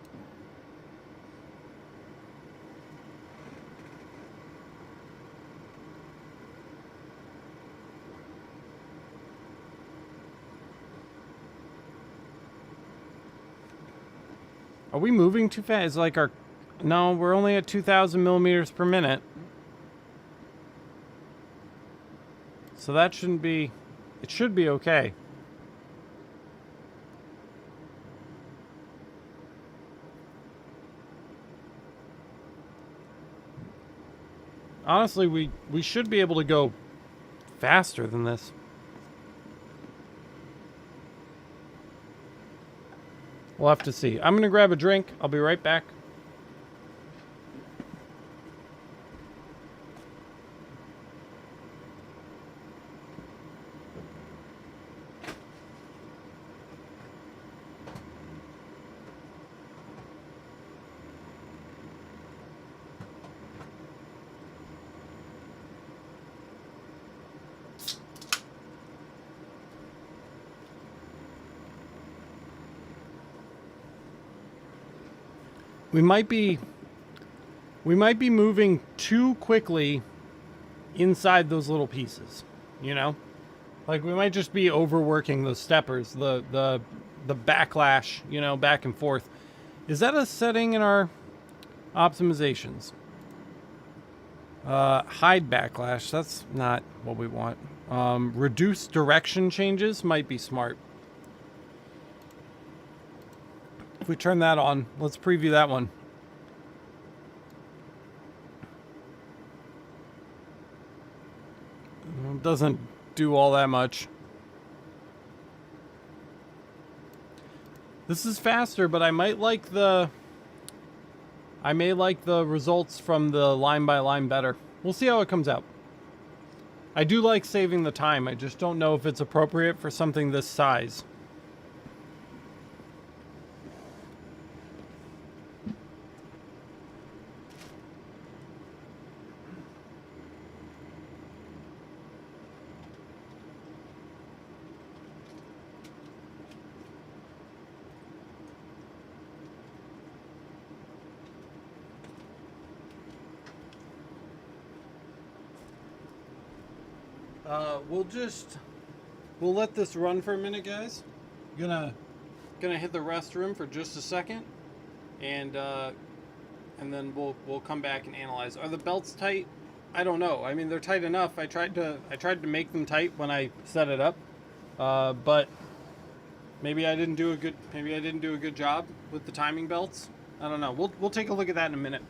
Are we moving too fast? It's like our... No, we're only at 2,000 millimeters per minute. So that shouldn't be... It should be okay. Honestly, we should be able to go faster than this. We'll have to see. I'm going to grab a drink. I'll be right back. We might be moving too quickly inside those little pieces, you know? Like we might just be overworking those steppers, the backlash, you know, back and forth. Is that a setting in our optimizations? Hide backlash, that's not what we want. Reduce direction changes might be smart. If we turn that on, let's preview that one. It doesn't do all that much. This is faster, but I may like the results from the line by line better. We'll see how it comes out. I do like saving the time. I just don't know if it's appropriate for something this size. We'll let this run for a minute, guys. Gonna hit the restroom for just a second, and then we'll come back and analyze. Are the belts tight? I don't know. I mean, they're tight enough. I tried to make them tight when I set it up, but maybe I didn't do a good job with the timing belts. I don't know. We'll take a look at that in a minute.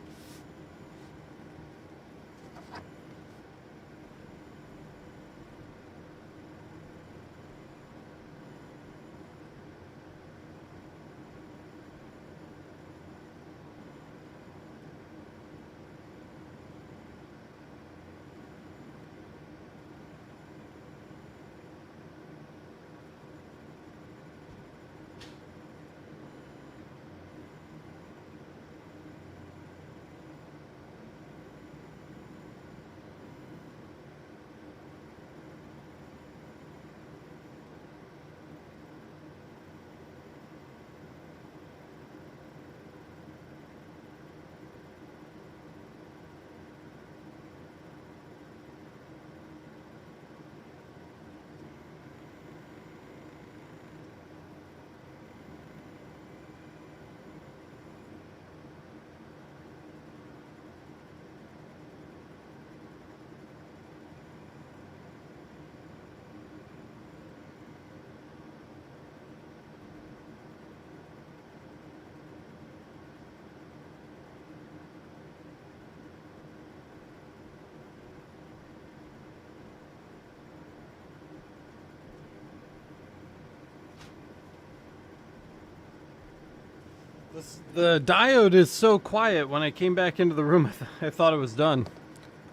The diode is so quiet. When I came back into the room, I thought it was done.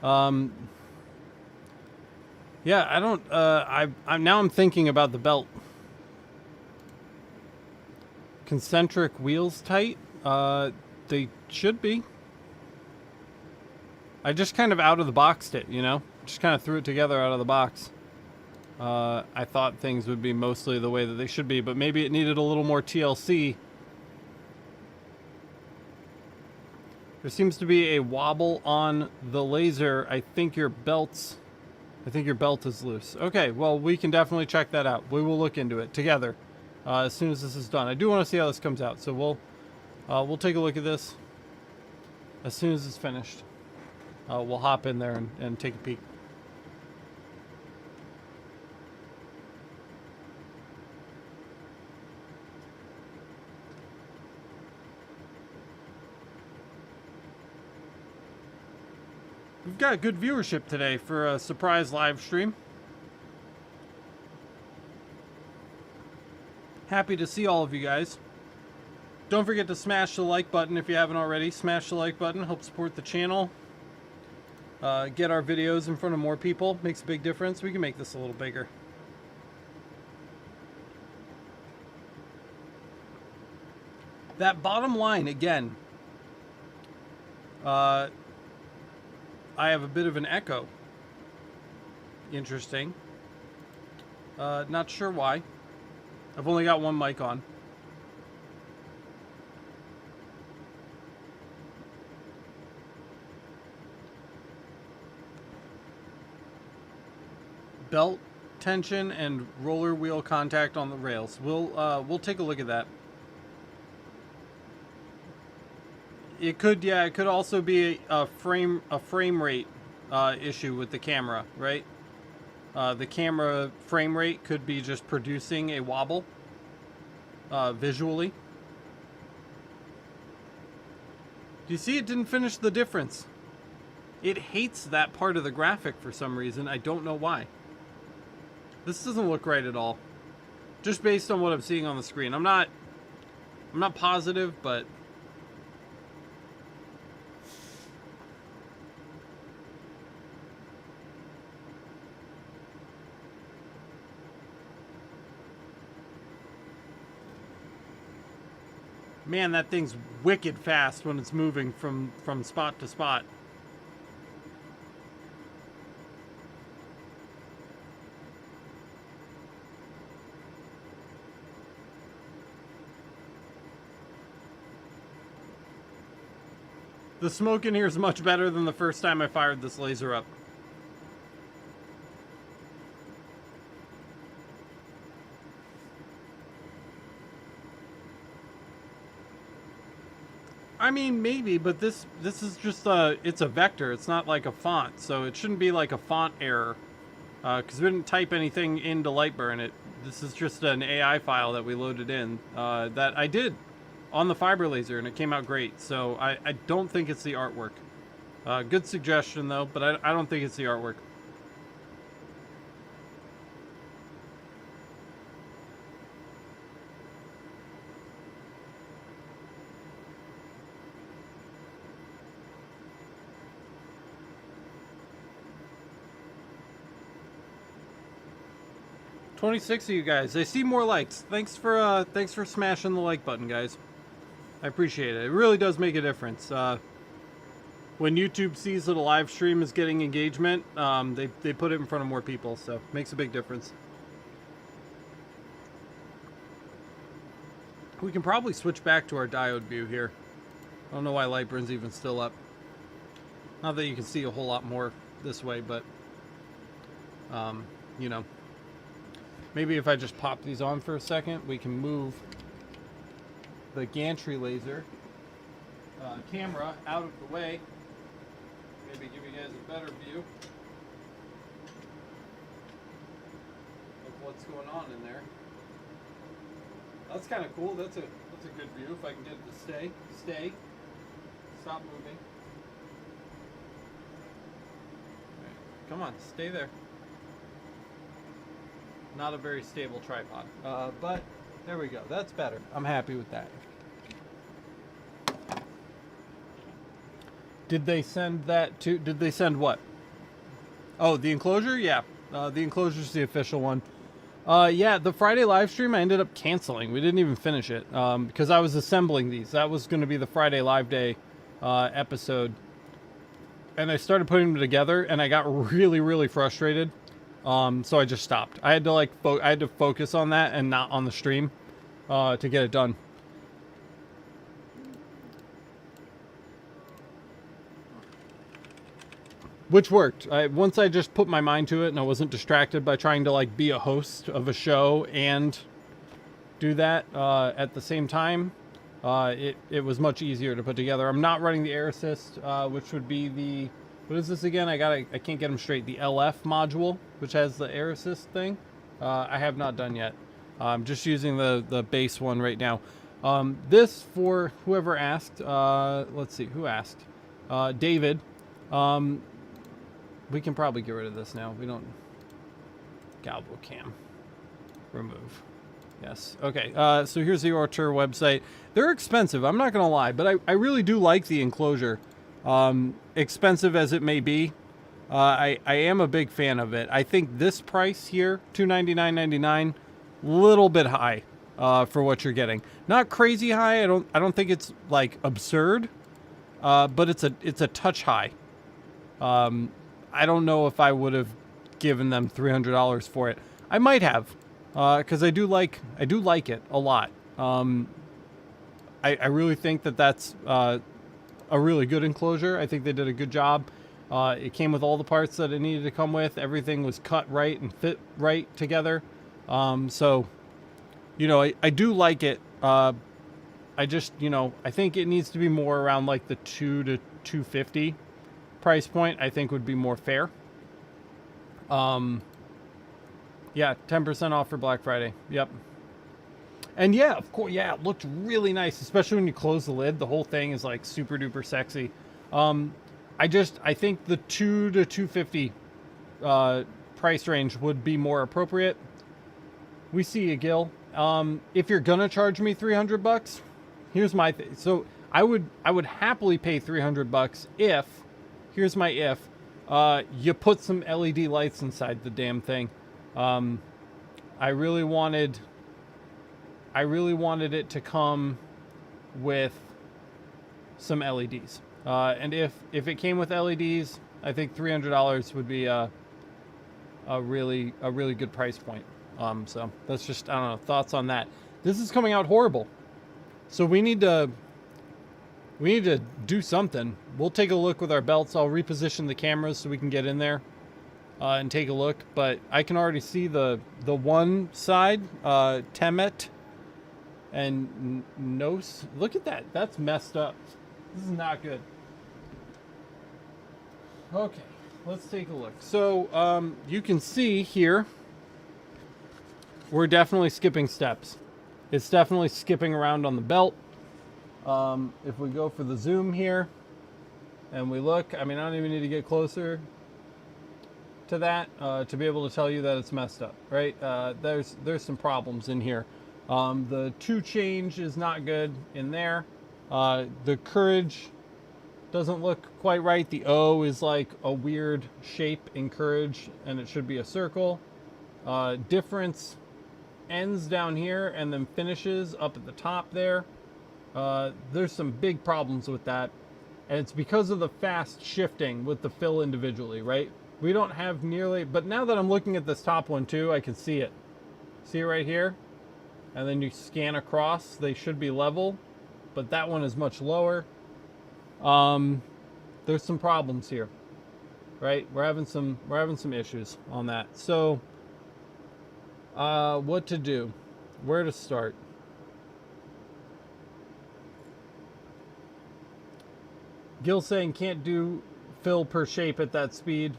Yeah, I don't. I'm thinking about the belt. Concentric wheels tight. They should be. I just kind of out of the boxed it, you know. Just kind of threw it together out of the box. I thought things would be mostly the way that they should be, but maybe it needed a little more TLC. There seems to be a wobble on the laser. I think your belt is loose. Okay, well, we can definitely check that out. We will look into it together as soon as this is done. I do want to see how this comes out, so we'll take a look at this as soon as it's finished. We'll hop in there and take a peek. We've got good viewership today for a surprise live stream. Happy to see all of you guys. Don't forget to smash the like button if you haven't already. Smash the like button, help support the channel. Get our videos in front of more people. Makes a big difference. We can make this a little bigger. That bottom line, again, I have a bit of an echo. Interesting. Not sure why. I've only got one mic on. Belt tension and roller wheel contact on the rails. We'll take a look at that. It could also be a frame rate issue with the camera, right? The camera frame rate could be just producing a wobble visually. Do you see it didn't finish the difference? It hates that part of the graphic for some reason. I don't know why. This doesn't look right at all. Just based on what I'm seeing on the screen. I'm not positive, but man, that thing's wicked fast when it's moving from spot to spot. The smoke in here is much better than the first time I fired this laser up. I mean, maybe, but this is just it's a vector. It's not like a font, so it shouldn't be like a font error. Because we didn't type anything into Lightburn. This is just an AI file that we loaded in that I did on the fiber laser, and it came out great. So I don't think it's the artwork. Good suggestion, though, but I don't think it's the artwork. $26 of you guys. I see more likes. Thanks for smashing the like button, guys. I appreciate it. It really does make a difference. When YouTube sees that a live stream is getting engagement, they put it in front of more people, so it makes a big difference. We can probably switch back to our diode view here. I don't know why Lightburn's even still up. Not that you can see a whole lot more this way, but you know. Maybe if I just pop these on for a second, we can move the gantry laser camera out of the way. Maybe give you guys a better view of what's going on in there. That's kind of cool. That's a good view. If I can get it to stay, stop moving. Right. Come on, stay there. Not a very stable tripod, but there we go. That's better. I'm happy with that. Did they send that to? Did they send what? Oh, the enclosure? Yeah, the enclosure's the official one. Yeah, the Friday live stream I ended up canceling. We didn't even finish it because I was assembling these. That was going to be the Friday live day episode, and I started putting them together, and I got really, really frustrated. So I just stopped. I had to I had to focus on that and not on the stream to get it done. Which worked. Once I just put my mind to it and I wasn't distracted by trying to be a host of a show and do that at the same time, it was much easier to put together. I'm not running the air assist, which would be the... What is this again? I can't get them straight. The LF module, which has the air assist thing. I have not done yet. I'm just using the base one right now. This, for whoever asked, let's see, who asked? David. We can probably get rid of this now. We don't... Galvo cam. Remove. Yes. Okay. So here's the Ortur website. They're expensive. I'm not going to lie, but I really do like the enclosure. Expensive as it may be, I am a big fan of it. I think this price here, $299.99, little bit high for what you're getting. Not crazy high. I don't think it's like absurd, but it's a touch high. I don't know if I would have given them $300 for it. I might have, because I do like it a lot. I really think that that's a really good enclosure. I think they did a good job. It came with all the parts that it needed to come with. Everything was cut right and fit right together. So, you know, I do like it. I just, you know, I think it needs to be more around like the $200 to $250 price point. I think would be more fair. Yeah, 10% off for Black Friday. Yep. And yeah, of course, yeah, it looked really nice, especially when you close the lid. The whole thing is like super duper sexy. I think the $200 to $250 price range would be more appropriate. We see you, Gil. If you're gonna charge me $300, here's my thing. So I would happily pay $300 if, here's my if, you put some LED lights inside the damn thing. I really wanted it to come with some LEDs. And if it came with LEDs, I think $300 would be a really good price point. So that's just, I don't know, thoughts on that. This is coming out horrible. So we need to do something. We'll take a look with our belts. I'll reposition the cameras so we can get in there and take a look. But I can already see the one side, Temet and Nos. Look at that. That's messed up. This is not good. Okay, let's take a look. So you can see here, we're definitely skipping steps. It's definitely skipping around on the belt. If we go for the zoom here and we look, I mean, I don't even need to get closer to that to be able to tell you that it's messed up, right? There's some problems in here. The 2 change is not good in there. The courage doesn't look quite right. The O is like a weird shape in courage, and it should be a circle. Difference ends down here and then finishes up at the top there. There's some big problems with that, and it's because of the fast shifting with the fill individually, right? We don't have nearly, but now that I'm looking at this top one too, I can see it. See it right here? And then you scan across, they should be level, but that one is much lower. There's some problems here, right? We're having some issues on that. So, what to do? Where to start? Gil saying can't do fill per shape at that speed.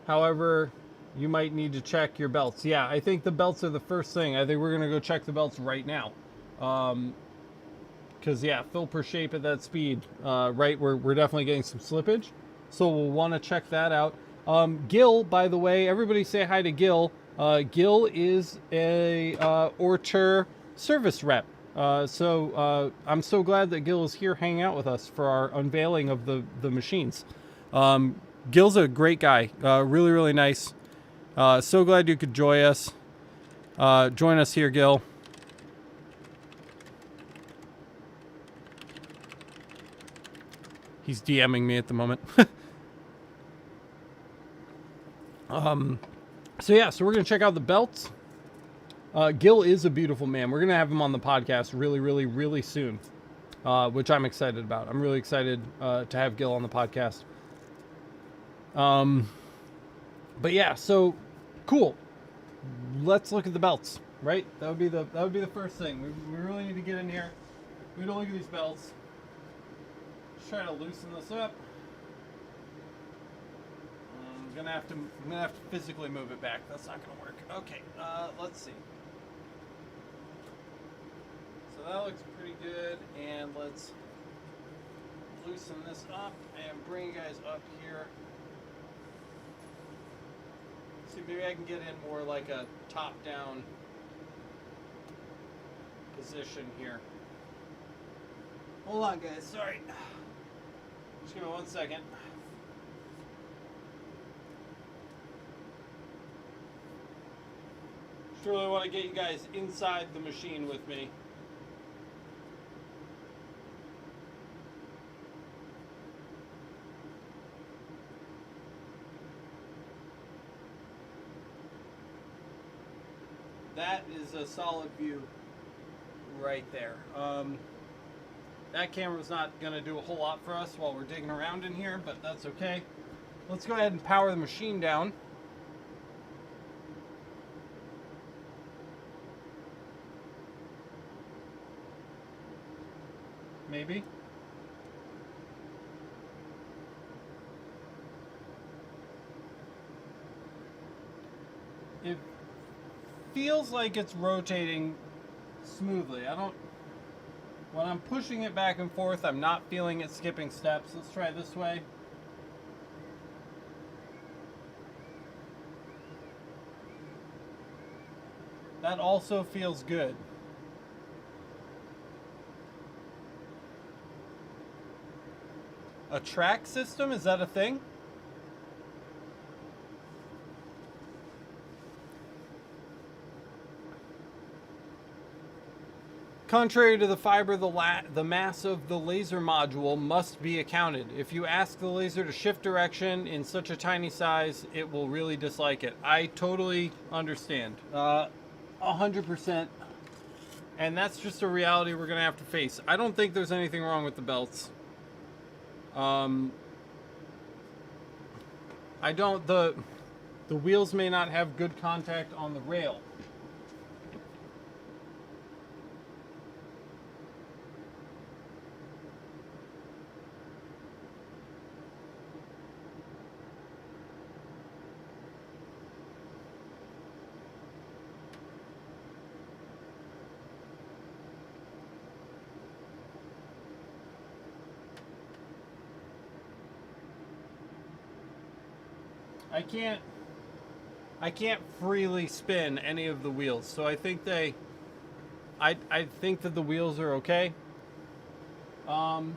However, you might need to check your belts. Yeah, I think the belts are the first thing. I think we're going to go check the belts right now. Because, yeah, fill per shape at that speed, right, we're definitely getting some slippage. So we'll want to check that out. Gil, by the way, everybody say hi to Gil. Gil is a Ortur service rep. So I'm so glad that Gil is here hanging out with us for our unveiling of the machines. Gil's a great guy, really, really nice. So glad you could join us. Join us here, Gil. He's DMing me at the moment. So yeah, so we're going to check out the belts. Gil is a beautiful man. We're going to have him on the podcast really, really, really soon, which I'm excited about. I'm really excited to have Gil on the podcast. But yeah, so cool. Let's look at the belts, right? That would be the first thing. We really need to get in here. We need to look at these belts. Just try to loosen this up. I'm gonna have to physically move it back. That's not gonna work. Okay, let's see. So that looks pretty good, and let's loosen this up and bring you guys up here. see, maybe I can get in more like a top-down position here. Hold on, guys. Sorry. Just give me 1 second. Just really want to get you guys inside the machine with me. That is a solid view right there. That camera's not going to do a whole lot for us while we're digging around in here, but that's okay. Let's go ahead and power the machine down. Maybe. It feels like it's rotating smoothly. When I'm pushing it back and forth, I'm not feeling it skipping steps. Let's try this way. That also feels good. A track system, is that a thing? Contrary to the fiber, the mass of the laser module must be accounted. If you ask the laser to shift direction in such a tiny size, it will really dislike it. I totally understand. 100%. And that's just a reality we're going to have to face. I don't think there's anything wrong with the belts. The wheels may not have good contact on the rail. I can't freely spin any of the wheels, so I think I think that the wheels are okay. The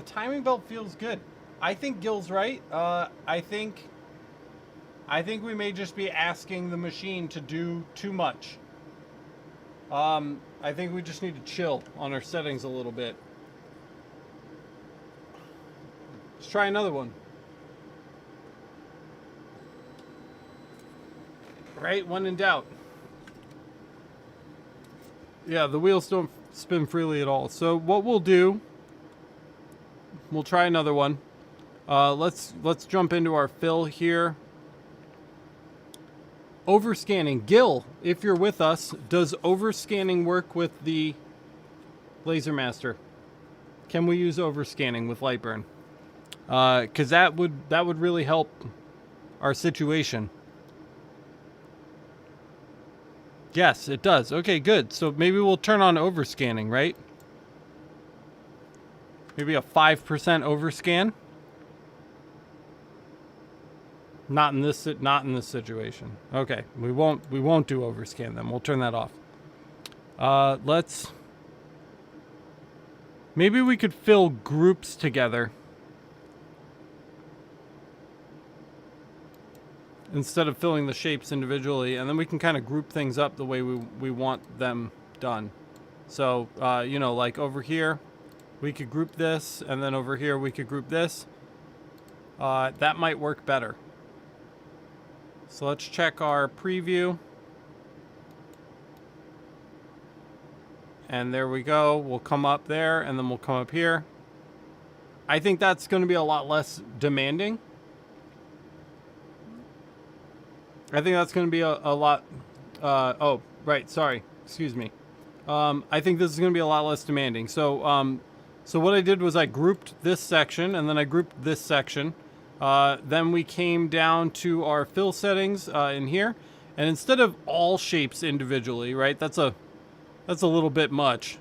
timing belt feels good. I think Gil's right. I think we may just be asking the machine to do too much. I think we just need to chill on our settings a little bit. Let's try another one. Right? When in doubt. Yeah, the wheels don't spin freely at all. So what we'll do, we'll try another one. Let's jump into our fill here. Overscanning. Gil, if you're with us, does overscanning work with the Laser Master? Can we use overscanning with Lightburn? Because that would really help our situation. Yes, it does. Okay, good. So maybe we'll turn on overscanning, right? Maybe a 5% overscan. Not in this situation. Okay, we won't do overscan then. We'll turn that off. Maybe we could fill groups together instead of filling the shapes individually, and then we can kind of group things up the way we want them done. So, you know, like over here, we could group this, and then over here we could group this. That might work better. So let's check our preview. And there we go. We'll come up there, and then we'll come up here. I think that's going to be a lot less demanding. I think that's going to be a lot... oh, right. Sorry. Excuse me. I think this is going to be a lot less demanding. So, so what I did was I grouped this section, and then I grouped this section. Then we came down to our fill settings in here, and instead of all shapes individually, right? That's a little bit much.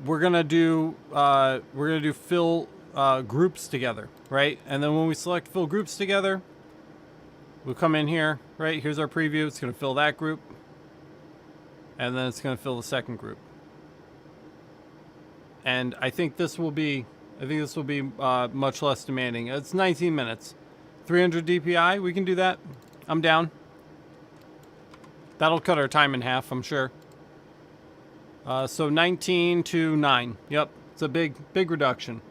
we're gonna do fill groups together, right? And then when we select fill groups together, we'll come in here, right? Here's our preview. It's gonna fill that group, and then it's gonna fill the second group. And I think this will be much less demanding. It's 19 minutes, 300 DPI. We can do that. I'm down. That'll cut our time in half, I'm sure. So 19 to 9. Yep, it's a big reduction.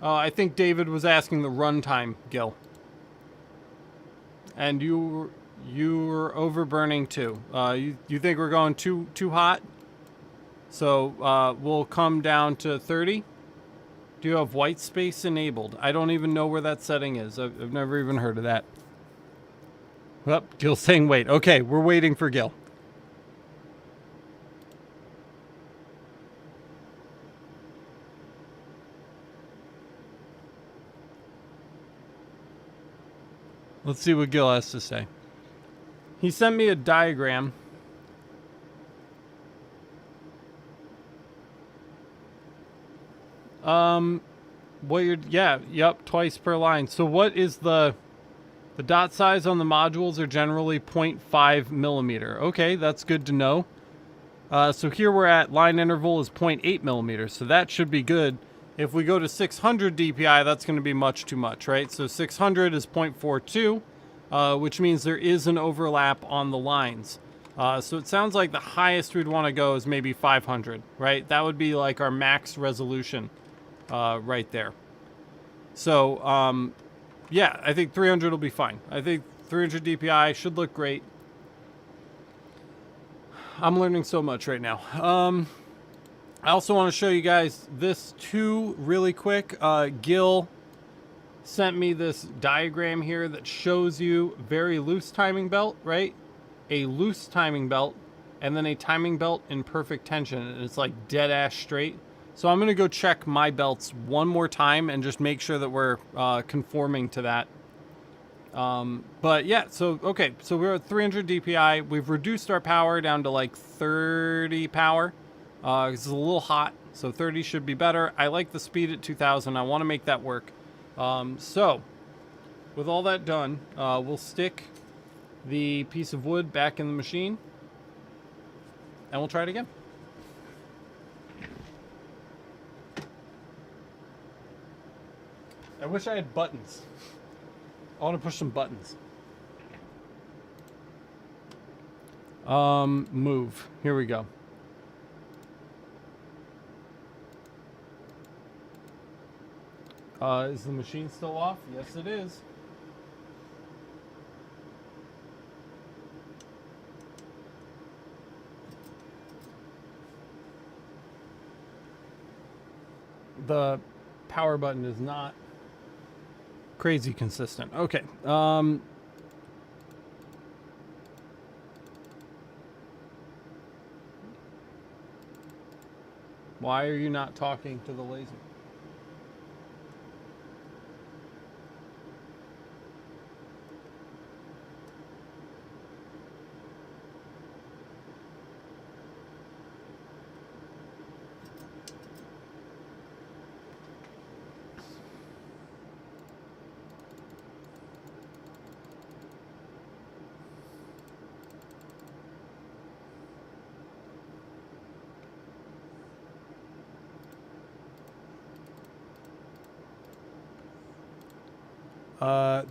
I think David was asking the runtime, Gil. And you were overburning too. You think we're going too hot? So we'll come down to 30. Do you have white space enabled? I don't even know where that setting is. I've never even heard of that. Well, Gil's saying wait. Okay, we're waiting for Gil. Let's see what Gil has to say. He sent me a diagram. Yep, twice per line. So what is the dot size on the modules are generally 0.5 millimeter. Okay, that's good to know. So here we're at line interval is 0.8 millimeters. So that should be good. If we go to 600 DPI, that's going to be much too much, right? So 600 is 0.42, which means there is an overlap on the lines. So it sounds like the highest we'd want to go is maybe 500, right? That would be like our max resolution right there. So, yeah, I think 300 will be fine. I think 300 DPI should look great. I'm learning so much right now. I also want to show you guys this too really quick. Gil sent me this diagram here that shows you very loose timing belt, right? A loose timing belt, and then a timing belt in perfect tension. And it's like dead ass straight. So I'm going to go check my belts one more time and just make sure that we're conforming to that. But yeah, so, okay. So we're at 300 DPI. We've reduced our power down to like 30 power. It's a little hot, so 30 should be better. I like the speed at 2000. I want to make that work. So with all that done, we'll stick the piece of wood back in the machine and we'll try it again. I wish I had buttons. I want to push some buttons. Move. Here we go. Is the machine still off? Yes, it is. The power button is not crazy consistent. Okay. Why are you not talking to the laser?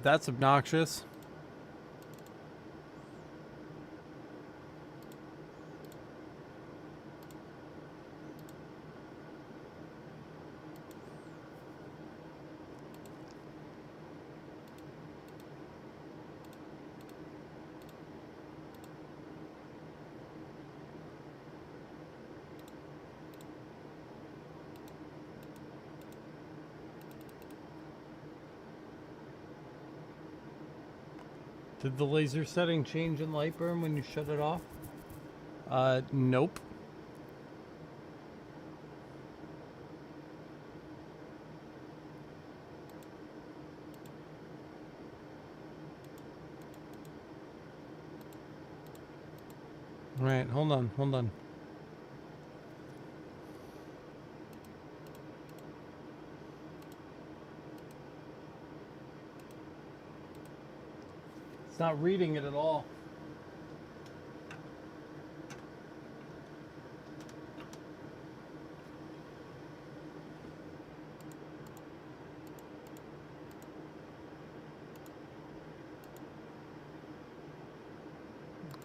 That's obnoxious. Did the laser setting change in Lightburn when you shut it off? Nope. All right, hold on, hold on. It's not reading it at all.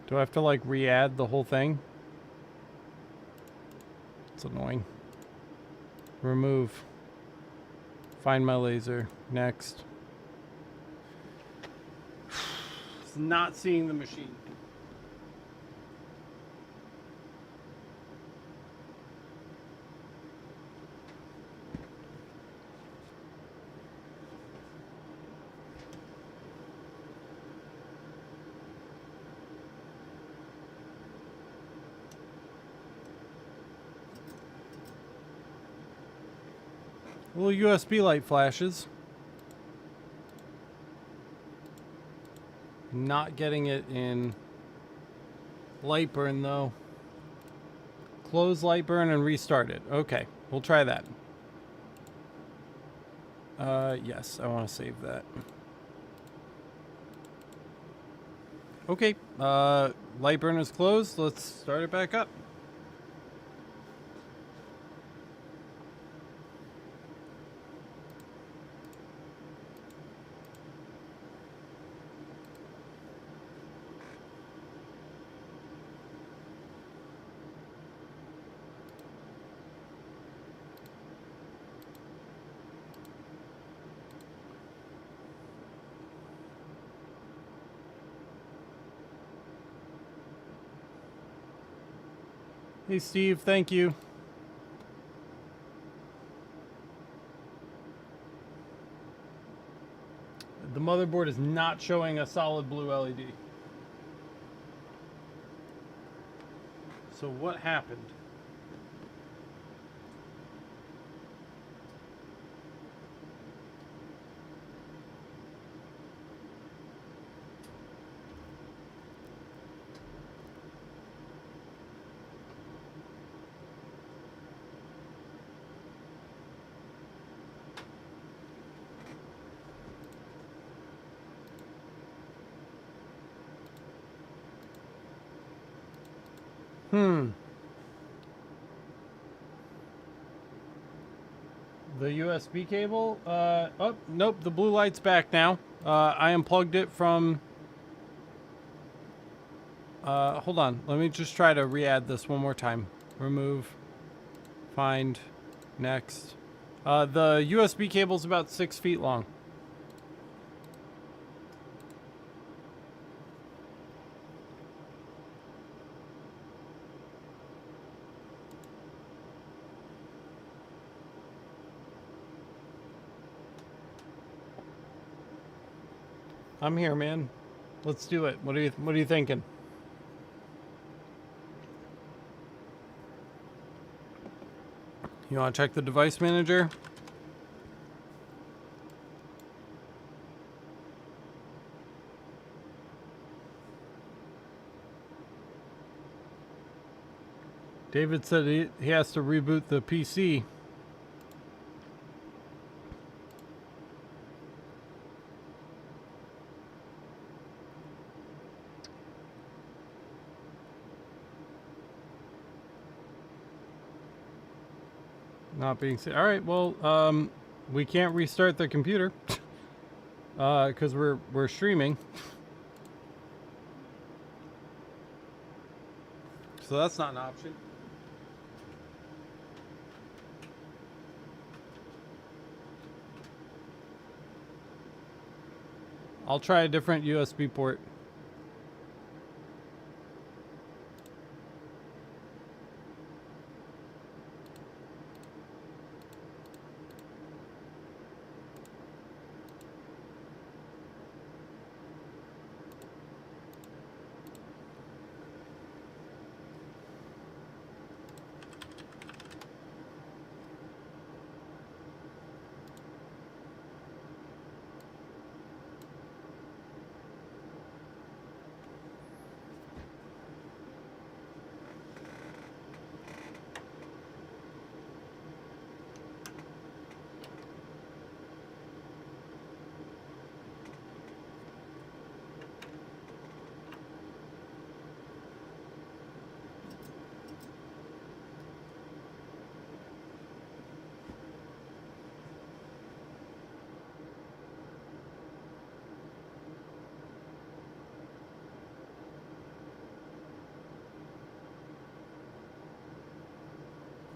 Do I have to like re-add the whole thing? It's annoying. Remove. Find my laser. Next. It's not seeing the machine. Little USB light flashes. Not getting it in Lightburn though. Close Lightburn and restart it. Okay, we'll try that. Yes, I want to save that. Okay, Lightburn is closed. Let's start it back up. Hey Steve, thank you. The motherboard is not showing a solid blue LED. So what happened? The USB cable? Oh, nope, the blue light's back now. I unplugged it from... hold on, let me just try to re-add this one more time. Remove. Find. Next. The USB cable's about 6 feet long. I'm here, man. Let's do it. What are you thinking? You want to check the device manager? David said he has to reboot the PC. Not being said. All right, well, we can't restart the computer because we're streaming. So that's not an option. I'll try a different USB port.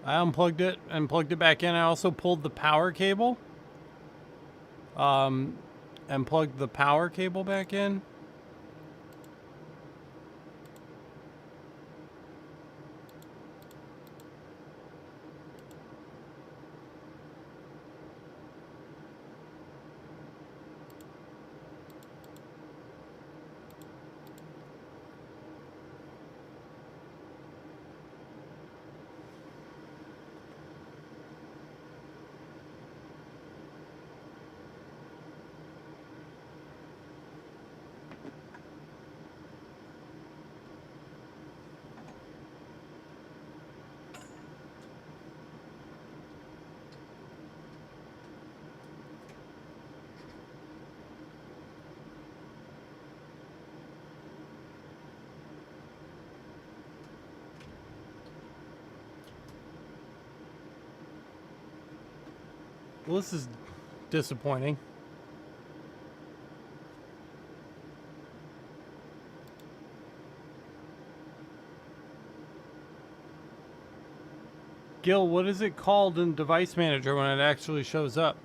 I unplugged it and plugged it back in. I also pulled the power cable. And plugged the power cable back in. Well, this is disappointing. Gil, what is it called in Device Manager when it actually shows up?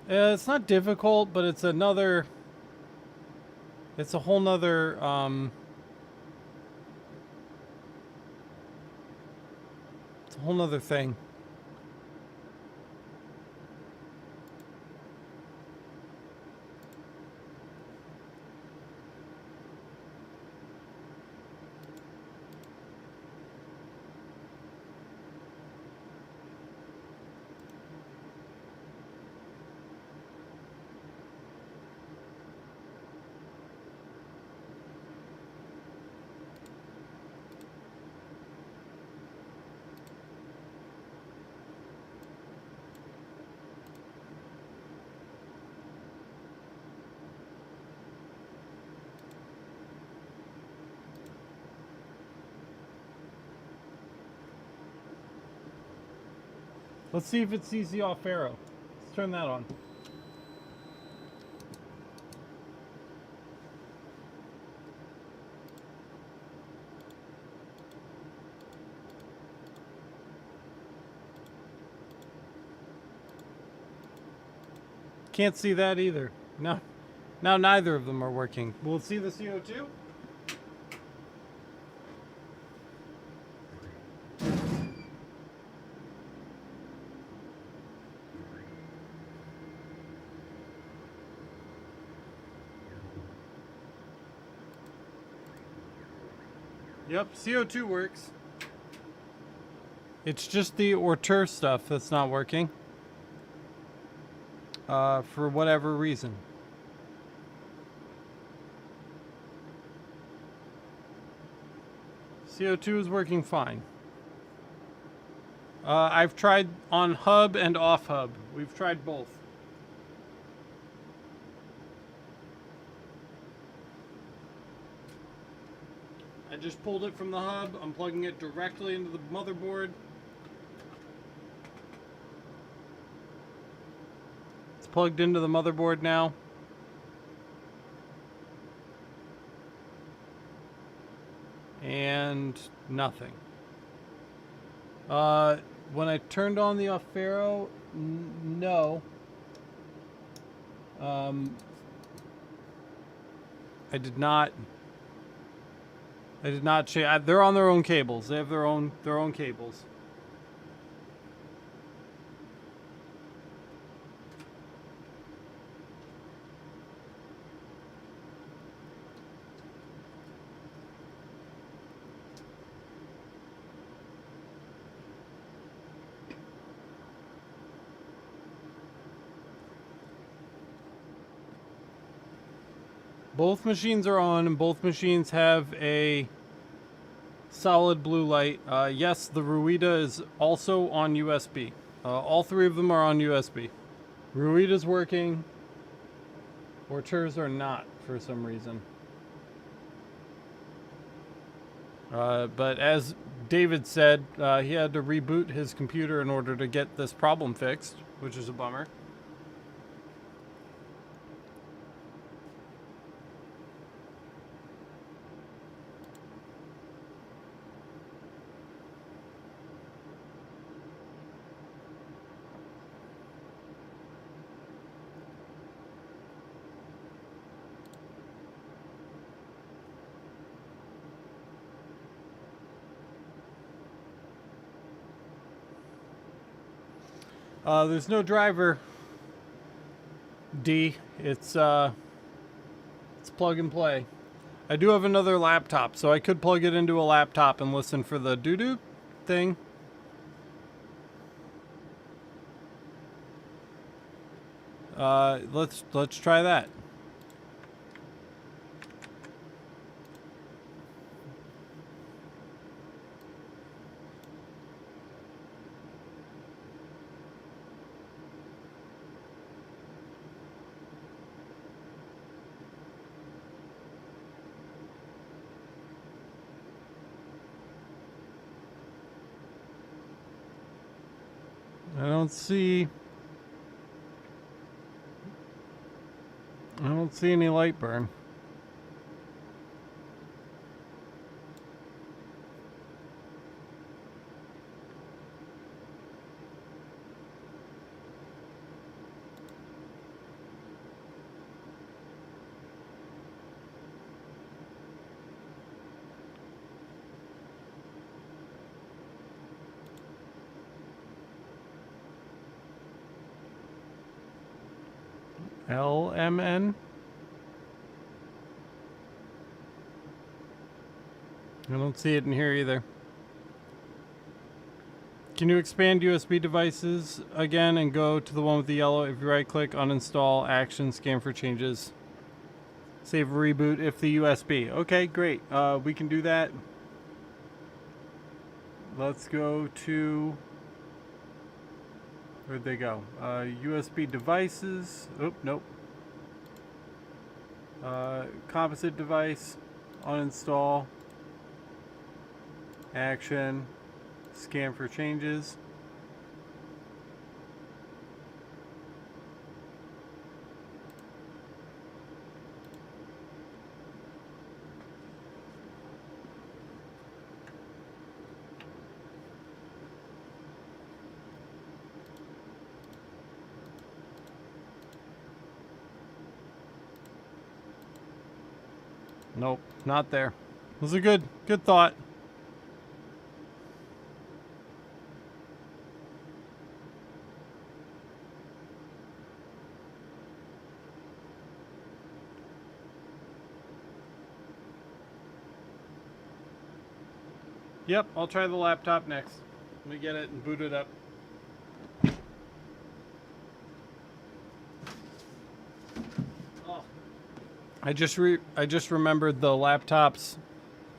It's not difficult, but it's another... It's a whole nother... It's a whole nother thing. Let's see if it sees the Aufero. Let's turn that on. Can't see that either. No. Now neither of them are working. We'll see the CO2. Yep, CO2 works. It's just the Ortur stuff that's not working. For whatever reason. CO2 is working fine. I've tried on hub and off hub. We've tried both. I just pulled it from the hub. I'm plugging it directly into the motherboard. It's plugged into the motherboard now. And nothing. When I turned on the Aufero, no. I did not change. They're on their own cables. They have their own cables. Both machines are on, and both machines have a solid blue light. Yes, the Ruida is also on USB. All three of them are on USB. Ruida's working. Ortur's are not for some reason. But as David said, he had to reboot his computer in order to get this problem fixed, which is a bummer. There's no driver, D. It's plug and play. I do have another laptop, so I could plug it into a laptop and listen for the doo-doo thing. Let's try that. I don't see any Lightburn. LMN? I don't see it in here either. Can you expand USB devices again and go to the one with the yellow? If you right click, uninstall, action, scan for changes. Save reboot if the USB. Okay, great. We can do that. Let's go to... Where'd they go? USB devices. Oh, nope. Composite device. Uninstall. Action. Scan for changes. Nope, not there. It was a good thought. Yep, I'll try the laptop next. Let me get it and boot it up. Oh. I just remembered the laptops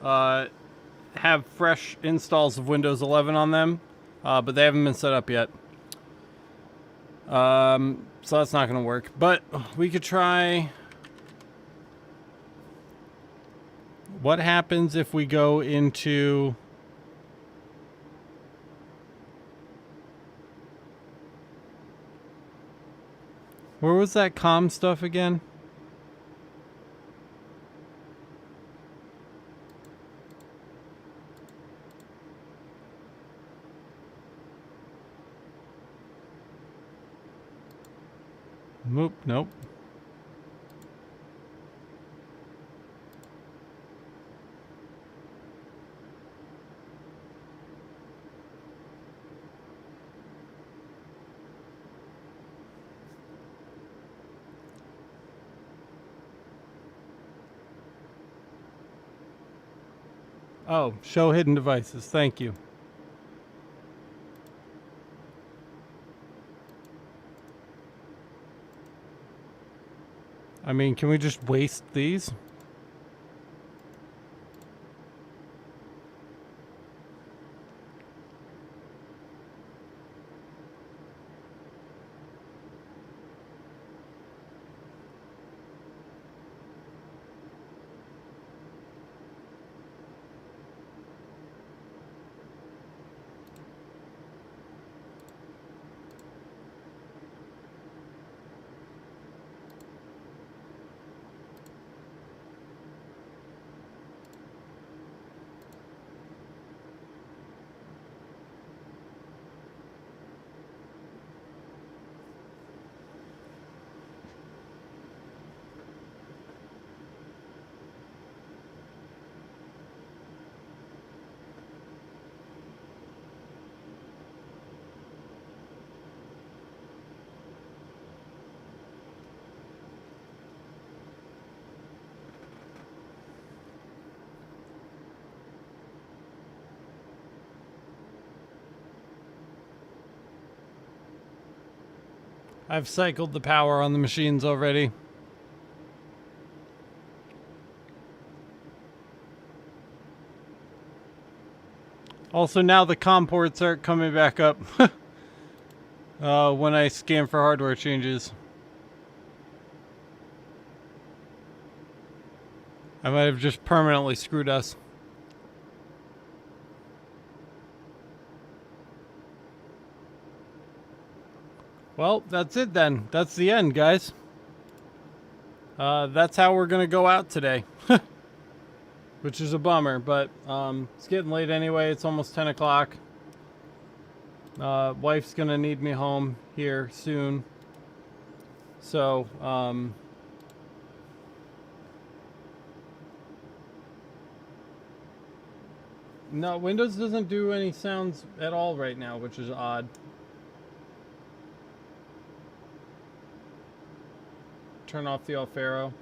have fresh installs of Windows 11 on them, but they haven't been set up yet. So that's not going to work. But we could try... What happens if we go into... Where was that comm stuff again? Nope, nope. Oh, show hidden devices. Thank you. I mean, can we just waste these? I've cycled the power on the machines already. Also, now the COM ports are coming back up when I scan for hardware changes. I might have just permanently screwed us. Well, that's it then. That's the end, guys. That's how we're going to go out today. Which is a bummer, but it's getting late anyway. It's almost 10 o'clock. Wife's going to need me home here soon. So, no, Windows doesn't do any sounds at all right now, which is odd. Turn off the Aufero.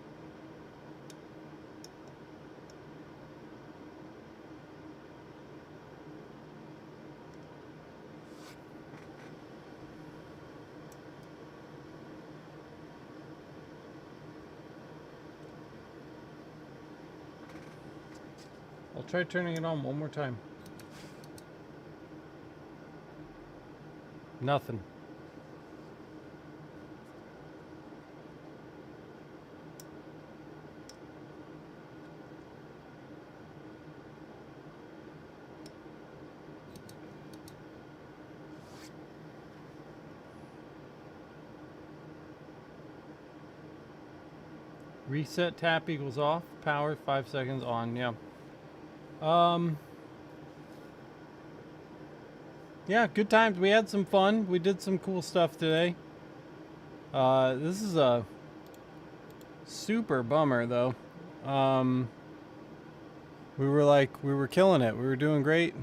I'll try turning it on one more time. Nothing. Reset tap equals off. Power 5 seconds on. Yeah. Yeah, good times. We had some fun. We did some cool stuff today. This is a super bummer though. We were killing it. We were doing great.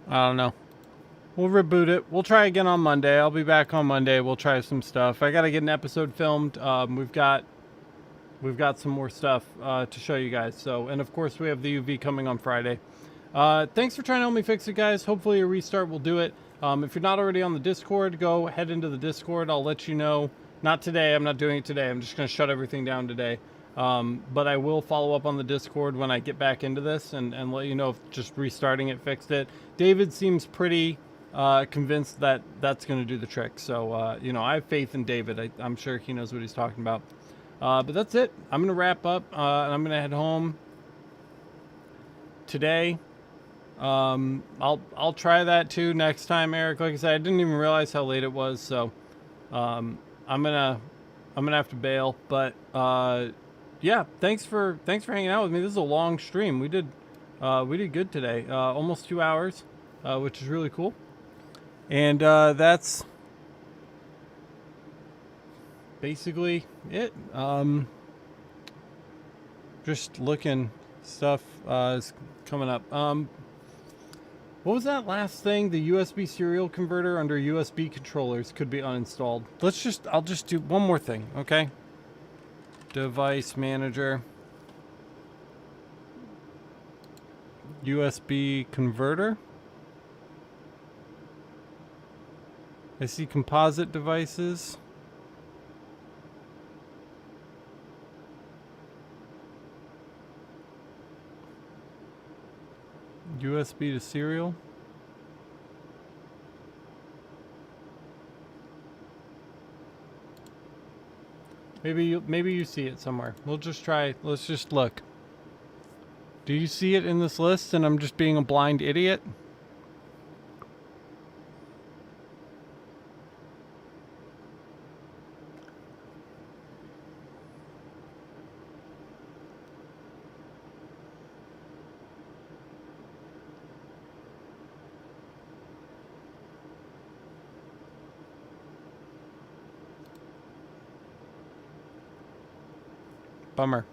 I don't know. We'll reboot it. We'll try again on Monday. I'll be back on Monday. We'll try some stuff. I gotta get an episode filmed. We've got some more stuff to show you guys. So, and of course we have the UV coming on Friday. Thanks for trying to help me fix it, guys. Hopefully a restart will do it. If you're not already on the Discord, go head into the Discord. I'll let you know. Not today. I'm not doing it today. I'm just gonna shut everything down today. But I will follow up on the Discord when I get back into this and let you know if just restarting it fixed it. David seems pretty convinced that that's going to do the trick. So, you know, I have faith in David. I'm sure he knows what he's talking about. But that's it. I'm going to wrap up and I'm going to head home today. I'll try that too next time, Eric. Like I said, I didn't even realize how late it was. So, I'm going to have to bail, but, yeah, thanks for hanging out with me. This is a long stream. We did good today. Almost 2 hours, which is really cool. And that's basically it. Just looking, stuff is coming up. What was that last thing? The USB serial converter under USB controllers could be uninstalled. I'll just do one more thing, okay? Device manager, USB converter. I see composite devices. USB to serial. Maybe you see it somewhere. We'll just try. Let's just look. Do you see it in this list and I'm just being a blind idiot? Bummer.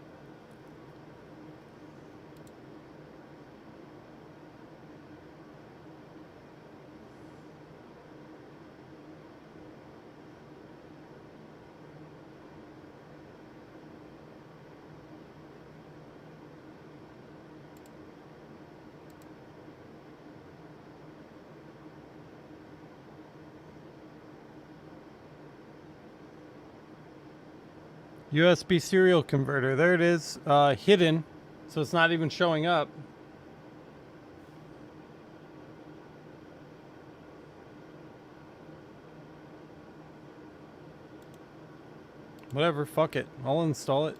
USB serial converter. There it is, hidden, so it's not even showing up. Whatever, fuck it. I'll install it.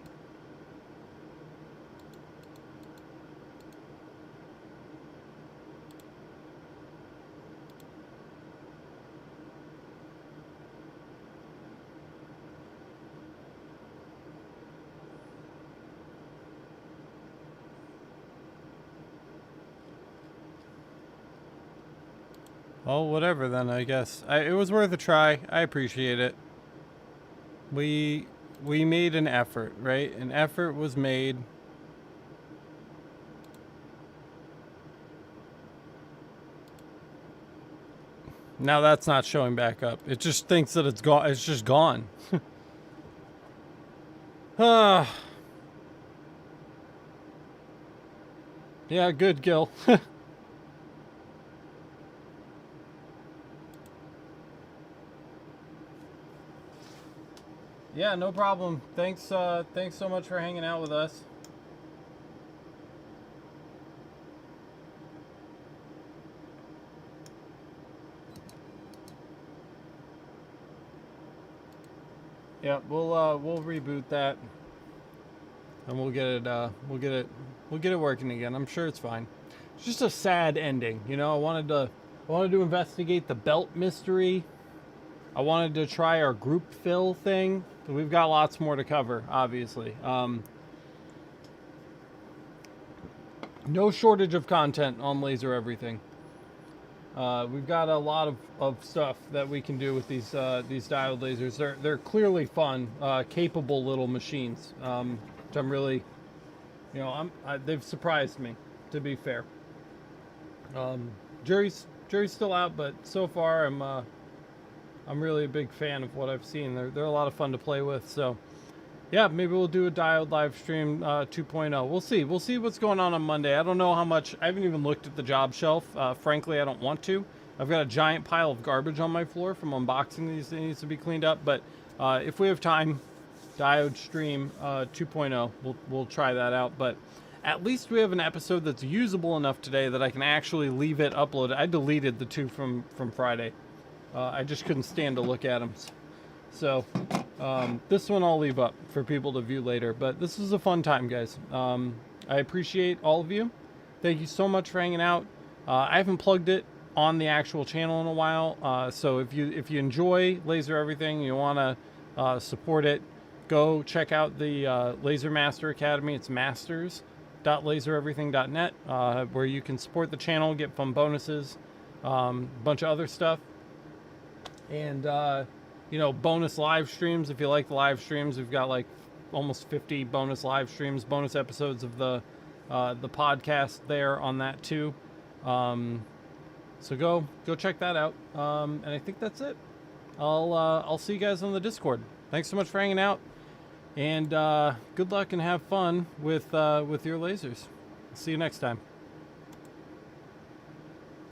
Oh, whatever then, I guess. It was worth a try. I appreciate it. We made an effort, right? An effort was made. Now that's not showing back up. It just thinks that it's gone. It's just gone. Yeah, good, Gil. Yeah, no problem. Thanks so much for hanging out with us. Yeah, we'll reboot that, and we'll get it working again. I'm sure it's fine. It's just a sad ending, you know. I wanted to investigate the belt mystery. I wanted to try our group fill thing. We've got lots more to cover, obviously. No shortage of content on Laser Everything. We've got a lot of stuff that we can do with these diode lasers. They're clearly fun, capable little machines, which I'm really, you know, they've surprised me, to be fair. Jury's still out, but so far I'm really a big fan of what I've seen. They're a lot of fun to play with. So, yeah, maybe we'll do a diode live stream 2.0. We'll see. We'll see what's going on Monday. I don't know how much. I haven't even looked at the job shelf. Frankly, I don't want to. I've got a giant pile of garbage on my floor from unboxing these that needs to be cleaned up. But if we have time, diode stream 2.0, we'll try that out. But at least we have an episode that's usable enough today that I can actually leave it uploaded. I deleted the two from Friday. I just couldn't stand to look at them. So this one I'll leave up for people to view later. But this was a fun time, guys. I appreciate all of you. Thank you so much for hanging out. I haven't plugged it on the actual channel in a while. So if you enjoy Laser Everything, you want to support it, go check out the Laser Master Academy. It's masters.lasereverything.net, where you can support the channel, get fun bonuses, a bunch of other stuff. And, you know, bonus live streams. If you like the live streams, we've got like almost 50 bonus live streams, bonus episodes of the podcast there on that too. So go check that out. And I think that's it. I'll see you guys on the Discord. Thanks so much for hanging out, and good luck and have fun with your lasers. See you next time.